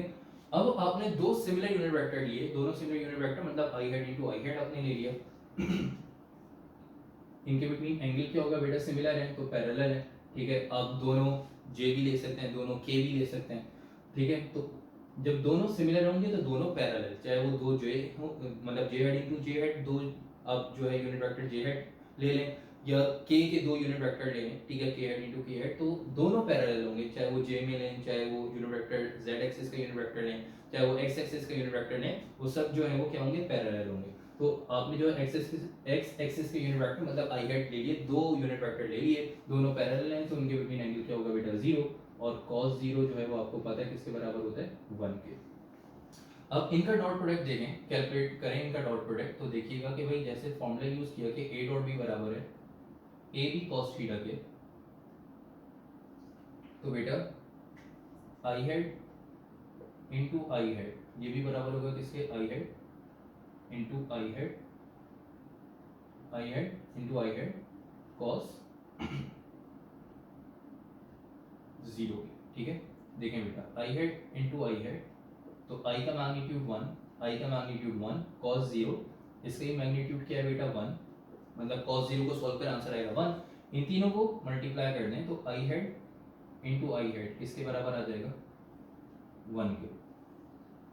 S1: अब आपने दो सिमिलर यूनिट वेक्टर लिए, दोनों सिमिलर यूनिट वेक्टर मतलब आई हेड इनटू आई हेड आपने ले लिया। इनके बिटवीन एंगल क्या होगा बेटा सिमिलर है तो पैरेलल है, ठीक है। आप दोनों जे भी ले सकते हैं, दोनों के भी ले सकते हैं, ठीक है। तो जब दोनों सिमिलर होंगे तो दोनों पैरेलल, चाहे वो दो जे हो मतलब जे हेड इनटू जे हेड, दो आप जो है यूनिट वेक्टर जे हेड ले लें या के दो यूनिट वेक्टर ले लें, ठीक है, के हेड इनटू के हेड, तो दोनों पैरेलल होंगे, चाहे वो जे में लें, चाहे वो यूनिट वेक्टर जेड एक्सिस का यूनिट वेक्टर लें, चाहे वो एक्स एक्सिस का यूनिट वेक्टर लें, वो सब जो है वो क्या होंगे पैरेलल होंगे। तो आपने जो एक्स एक्सिस के यूनिट वेक्टर मतलब आई हेड ले लिए, दो यूनिट वेक्टर ले लिए, दोनों पैरेलल हैं तो उनके बिटवीन एंगल क्या होगा बेटा 0, और cos 0 जो है वो आपको पता है किसके बराबर होता है 1 के। अब इनका डॉट प्रोडक्ट देखें, कैलकुलेट करें इनका डॉट प्रोडक्ट, तो देखिएगा कि भाई जैसे फॉर्मूला यूज किया कि a डॉट b बराबर है ए बी cos थीटा के, तो बेटा आई हेड इंटू आई हेड ये भी बराबर होगा किसके आई हेड इंटू आई हेड आई हेड इंटू आई हेड कॉस 0 के, ठीक है। देखें बेटा, आई हेड इंटू आई हेड, तो आई का मैग्नीट्यूड 1, आई का मैग्नीट्यूड 1 कॉस 0, इसका ही मैग्नीट्यूड क्या है बेटा 1, मतलब cos 0 को सॉल्व कर आंसर आएगा 1। इन तीनों को मल्टीप्लाई कर दें तो आई हेड इंटू आई हेड किसके बराबर आ जाएगा 1 के।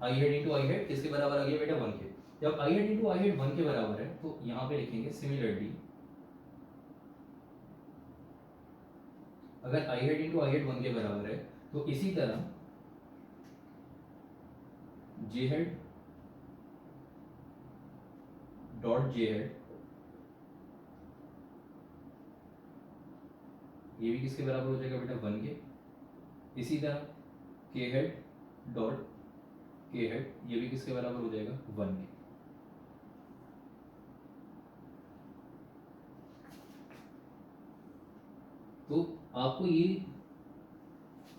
S1: आई हेड इंटू आई हेड किसके बराबर आ गया बेटा 1 के। जब आई हेड इंटू आई हेड 1 के बराबर है तो यहाँ पे लिखेंगे सिमिलरली, अगर आई हेड इंटू आई हेड 1 के बराबर है तो इसी तरह जे हेड डॉट जे हेड ये भी किसके बराबर हो जाएगा बेटा 1 के। इसी तरह के हेड डॉट के हेड ये भी किसके बराबर हो जाएगा 1 के। तो आपको ये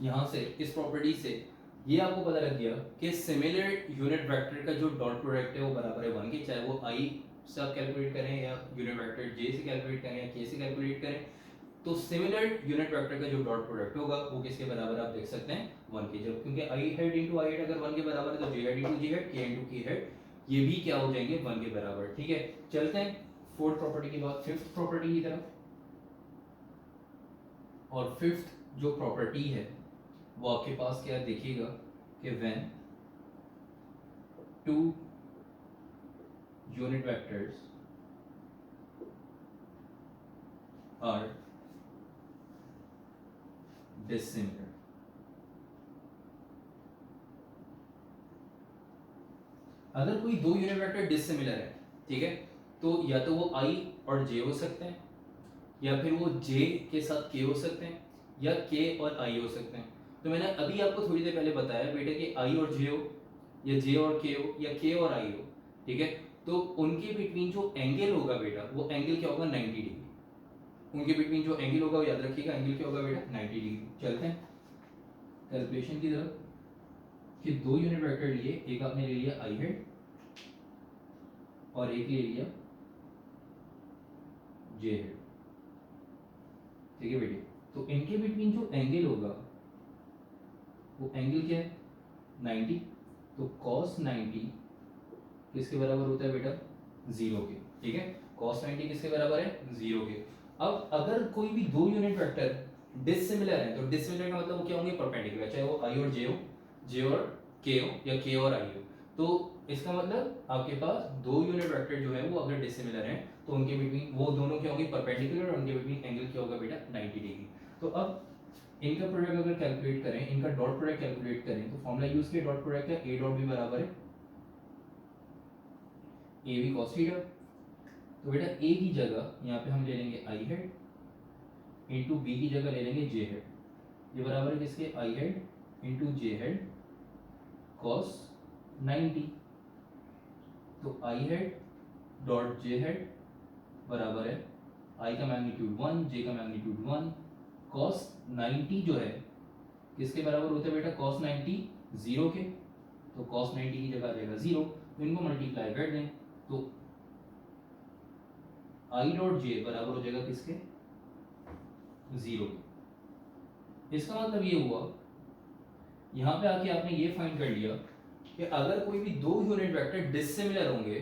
S1: यहां से इस प्रॉपर्टी से ये आपको पता लग गया कि सिमिलर यूनिट वेक्टर का जो डॉट प्रोडक्ट है वो बराबर है 1 के, चाहे वो आई से आप कैलकुलेट करें या यूनिट वेक्टर जे से कैलकुलेट करें या के से कैलकुलेट करें। तो सिमिलर यूनिट वेक्टर का जो डॉट प्रोडक्ट होगा वो किसके बराबर आप देख सकते हैं 1 के। जब क्योंकि आई हेड इंटू आई हेड अगर 1 के बराबर है तो जे हेड इंटू जे हेड, के इंटू के हेड ये भी क्या हो जाएंगे 1 के बराबर, ठीक है। चलते हैं फोर्थ प्रॉपर्टी के बाद फिफ्थ प्रॉपर्टी की तरफ। और फिफ्थ जो प्रॉपर्टी है वो आपके पास क्या देखिएगा कि when two unit vectors are dissimilar, अगर कोई दो यूनिट वेक्टर डिसिमिलर है, ठीक है, तो या तो वो आई और जे हो सकते हैं या फिर वो जे के साथ के हो सकते हैं या के और आई हो सकते हैं। तो मैंने अभी आपको थोड़ी देर पहले बताया बेटे कि आई और जे हो या जे और के हो या के और आई हो, ठीक है, तो उनके बिटवीन जो एंगल होगा बेटा वो एंगल क्या होगा 90 डिग्री। उनके बिटवीन जो एंगल होगा वो याद रखिएगा, एंगल क्या होगा बेटा 90 डिग्री। चलते हैं कैलकुलेशन की तरफ कि दो यूनिट वेक्टर लिए, एक आपने ले लिया आई हेड और एक ले लिया जे हेड, ठीक है बेटे। तो इनके बिटवीन जो एंगल होगा वो एंगल क्या है 90, तो cos 90 किसके बराबर होता है बेटा 0 के, ठीक है। cos 90 किसके बराबर है 0 के। अब अगर कोई भी दो यूनिट वेक्टर डिसिमिलर है तो डिसिमिलर का मतलब वो क्या होंगे परपेंडिकुलर, चाहे वो आई और जे हो, जे और के हो या के और आई हो। तो इसका मतलब आपके पास दो यूनिट वेक्टर जो है वो अगर डिसिमिलर हैं तो उनके बिटवीन वो दोनों क्या होंगे परपेंडिकुलर और उनके बिटवीन एंगल क्या होगा बेटा 90 डिग्री। तो अब इनका प्रोडक्ट अगर कैलकुलेट करें, इनका डॉट प्रोडक्ट कैलकुलेट करें तो फॉर्मूला यूज किया डॉट प्रोडक्ट का, ए डॉट भी बराबर है ए बी cos थीटा। तो बेटा ए की जगह यहाँ पे हम ले लेंगे आई हेड इंटू बी की जगह ले लेंगे जे हेड, ये बराबर है किसके आई हेड इंटू जे हेड cos 90। तो आई हेड डॉट जे हेड बराबर है आई का मैग्नीट्यूड 1 जे का मैग्नीट्यूड 1 cos 90 जो है किसके बराबर होता है बेटा cos 90 0 के, तो cos 90 की जगह आ जाएगा 0, तो इनको मल्टीप्लाई कर दें तो आई डॉट जे बराबर हो जाएगा किसके 0 के। इसका मतलब ये हुआ यहाँ पे आके आपने ये फाइंड कर लिया कि अगर कोई भी दो यूनिट वेक्टर डिसिमिलर होंगे,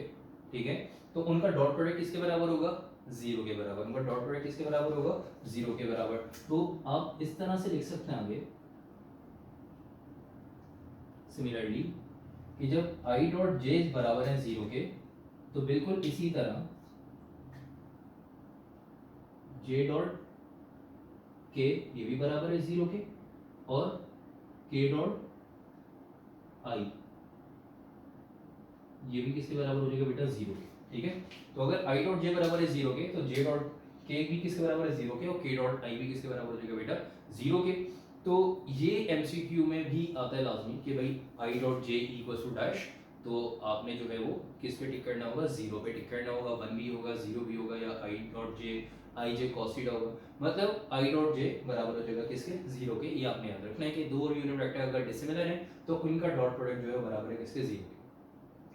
S1: ठीक है, तो उनका डॉट प्रोडक्ट किसके बराबर होगा 0 के बराबर। उनका डॉट प्रोडक्ट किसके बराबर होगा 0 के बराबर। तो आप इस तरह से लिख सकते हैं आगे सिमिलरली कि जब आई डॉट जे बराबर है 0 के तो बिल्कुल इसी तरह जे डॉट के ये भी बराबर है 0 के और के डॉट आई ये भी किसके बराबर हो जाएगा बेटा 0 के, ठीक है। तो अगर आई डॉट जे बराबर है 0 के तो जे डॉट के भी किसके बराबर है 0 के और के डॉट आई भी किसके बराबर हो जाएगा बेटा 0 के। तो ये एमसीक्यू में भी आता है लाजमी कि भाई I dot J equal to dash, तो आपने जो है वो किस पे टिक करना होगा 0 पे टिक करना होगा, 1 भी होगा 0 भी होगा या आई डॉट जे आई जे cos थीटा होगा, मतलब आई डॉट जे बराबर हो जाएगा किसके 0 के। ये आपने याद रखना है कि दो यूनिट वेक्टर अगर डिसिमिलर हैं तो उनका डॉट प्रोडक्ट जो है बराबर है किसके 0 के,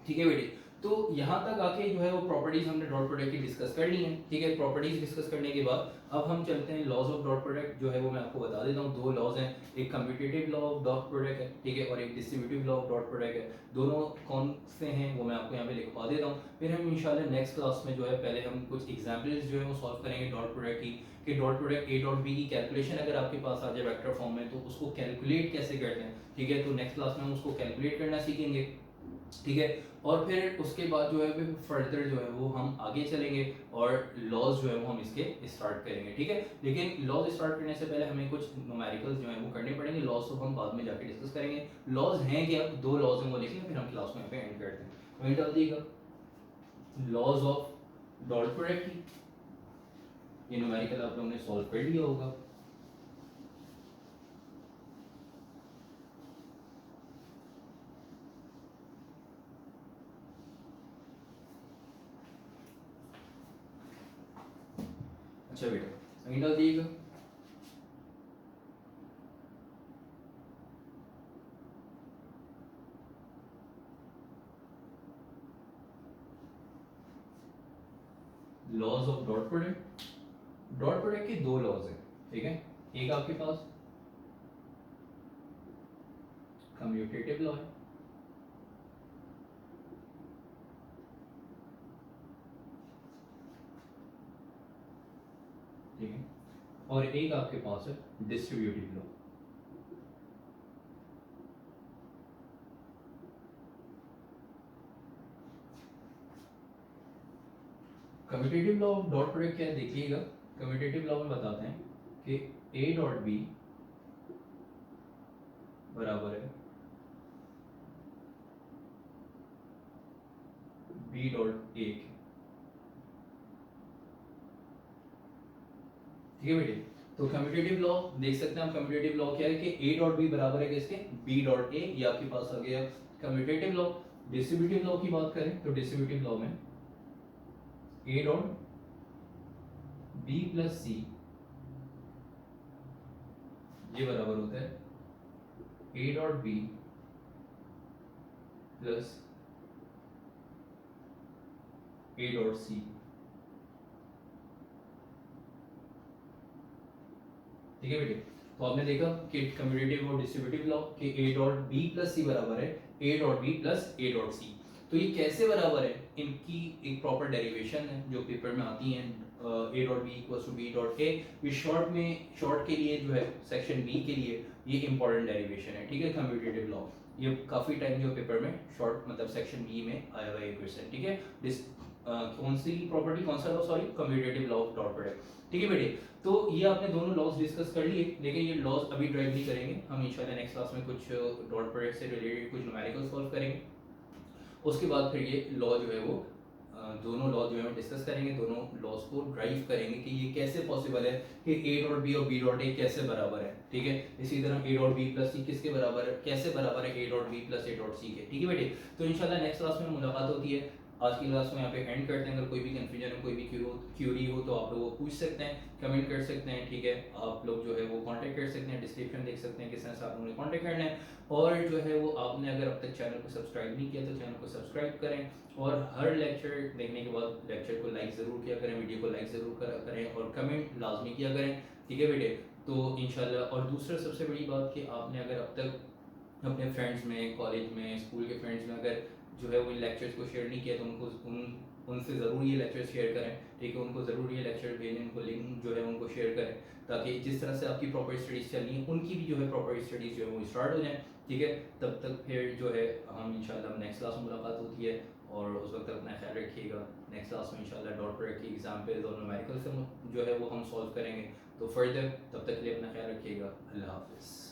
S1: ठीक है बेटे। तो यहाँ तक आके जो है वो प्रॉपर्टीज हमने डॉट प्रोडक्ट की डिस्कस कर ली हैं, ठीक है। प्रॉपर्टीज डिस्कस करने के बाद अब हम चलते हैं लॉज ऑफ डॉट प्रोडक्ट, जो है वो मैं आपको बता देता हूँ। दो लॉज हैं, एक commutative law of dot product है, ठीक है, और एक distributive law of dot product है। दोनों कौन से हैं वो मैं आपको यहाँ पे लिखवा देता हूँ। फिर हम इंशाल्लाह नेक्स्ट क्लास में जो है पहले हम कुछ एग्जाम्पल्स जो है वो सॉल्व करेंगे डॉट प्रोडक्ट की, कि dot product A dot B की कैलकुलेशन अगर आपके पास आ जाए वेक्टर फॉर्म में तो उसको कैलकुलेट कैसे करते हैं, ठीक है। तो नेक्स्ट क्लास में हम उसको कैलकुलेट करना सीखेंगे, ठीक है। और फिर उसके बाद जो है फिर फर्दर जो है वो हम आगे चलेंगे और लॉज जो है वो हम इसके स्टार्ट करेंगे, ठीक है। लेकिन लॉज स्टार्ट करने से पहले हमें कुछ न्यूमेरिकल्स जो है वो करने पड़ेंगे। लॉज तो हम बाद में जाके डिस्कस करेंगे। लॉज हैं क्या, दो लॉज हैं वो लिखेंगे, फिर हम क्लास में यहाँ पे एंड करते हैं। वहीं डाल दिएगा लॉज ऑफ डॉट प्रोडक्ट की, ये न्यूमेरिकल आप लोगों ने सॉल्व कर लिया होगा। अच्छा बेटा वहीं डाल दिएगा laws of dot product. Dot product के दो लॉज हैं, ठीक है। एक आपके पास कम्यूटेटिव लॉ है, ठीक है, और एक आपके पास है distributive law. Commutative law of dot product क्या है देखिएगा। कम्यूटेटिव लॉ में बताते हैं कि ए डॉट बी बराबर है बी डॉट ए, ठीक है बेटे। तो कम्यूटेटिव लॉ देख सकते हैं हम, कम्यूटेटिव लॉ क्या है कि ए डॉट बी बराबर है किसके, बी डॉट ए, ये आपके पास आ गया कम्यूटेटिव लॉ। डिस्ट्रीब्यूटिव लॉ की बात करें तो डिस्ट्रीब्यूटिव लॉ में A dot B plus C ये बराबर होता है A dot B plus A dot C, ठीक है बेटे। तो आपने देखा कि कम्यूटेटिव और डिस्ट्रीब्यूटिव लॉ कि A dot B plus C बराबर है A dot B plus A dot C. तो ये कैसे बराबर है, इनकी एक प्रॉपर डेरिवेशन है जो पेपर में आती है। A dot B equals to B dot A, ये शॉर्ट के लिए जो है सेक्शन बी के लिए ये इंपॉर्टेंट डेरिवेशन है, ठीक है। कम्यूटेटिव लॉ ये काफी टाइम जो पेपर में शॉर्ट मतलब सेक्शन बी में आया हुआ है क्वेश्चन, ठीक है। कौन सी प्रॉपर्टी, कौन सा law, sorry commutative law of dot product, ठीक है बेटे। तो ये आपने दोनों लॉज डिस्कस कर लिए, लेकिन ये लॉज अभी ड्राइव नहीं करेंगे हम, इंशाल्लाह नेक्स्ट क्लास में कुछ डॉट प्रोडक्ट से रिलेटेड कुछ न्यूमेरिकल सॉल्व करेंगे। उसके बाद फिर ये लॉ जो है वो दोनों लॉ जो है हम डिस्कस करेंगे, दोनों लॉज को ड्राइव करेंगे कि ये कैसे पॉसिबल है कि ए डॉट बी और बी डॉट ए कैसे बराबर है, ठीक है। इसी तरह A dot B plus C किसके बराबर है, कैसे बराबर है A dot B plus A dot C के, ठीक है बेटे। तो इंशाल्लाह नेक्स्ट क्लास में मुलाकात होती है। आज की क्लास को यहाँ पे एंड करते हैं। अगर कोई भी कंफ्यूजन हो, कोई भी क्यूरी हो तो आप लोग वो पूछ सकते हैं, कमेंट कर सकते हैं, ठीक है। आप लोग जो है वो कांटेक्ट कर सकते हैं, डिस्क्रिप्शन देख सकते हैं किस तरह से आप लोगों ने कांटेक्ट करना है। और जो है वो आपने अगर अब तक चैनल को सब्सक्राइब नहीं किया तो चैनल को सब्सक्राइब करें, और हर लेक्चर देखने के बाद लेक्चर को लाइक ज़रूर किया करें, वीडियो को लाइक ज़रूर करें, और कमेंट लाजमी किया करें, ठीक है बेटे। तो इंशाल्लाह, और दूसरा सबसे बड़ी बात कि आपने अगर अब तक अपने फ्रेंड्स में, कॉलेज में, स्कूल के फ्रेंड्स में अगर जो है वो लेक्चर्स को शेयर नहीं किया तो उनसे ज़रूर ये लेक्चर शेयर करें, ठीक है। उनको ज़रूर ये लेक्चर भेजें, उनको लिंक जो है उनको शेयर करें, ताकि जिस तरह से आपकी प्रॉपर स्टडीज़ चल रही हैं उनकी भी जो है प्रॉपर स्टडीज़ जो है वो स्टार्ट हो जाए, ठीक है। तब तक फिर जो है हम इंशाल्लाह नेक्स्ट क्लास में मुलाकात होती है, और उस वक्त अपना ख्याल रखिएगा। नेक्स्ट क्लास में इंशाल्लाह डॉट प्रोडक्ट की एग्जाम्पल्स और न्यूमेरिकल से जो है वो हम सॉल्व करेंगे। तो फर्दर तब तक के लिए अपना ख्याल रखिएगा। अल्लाह हाफिज़।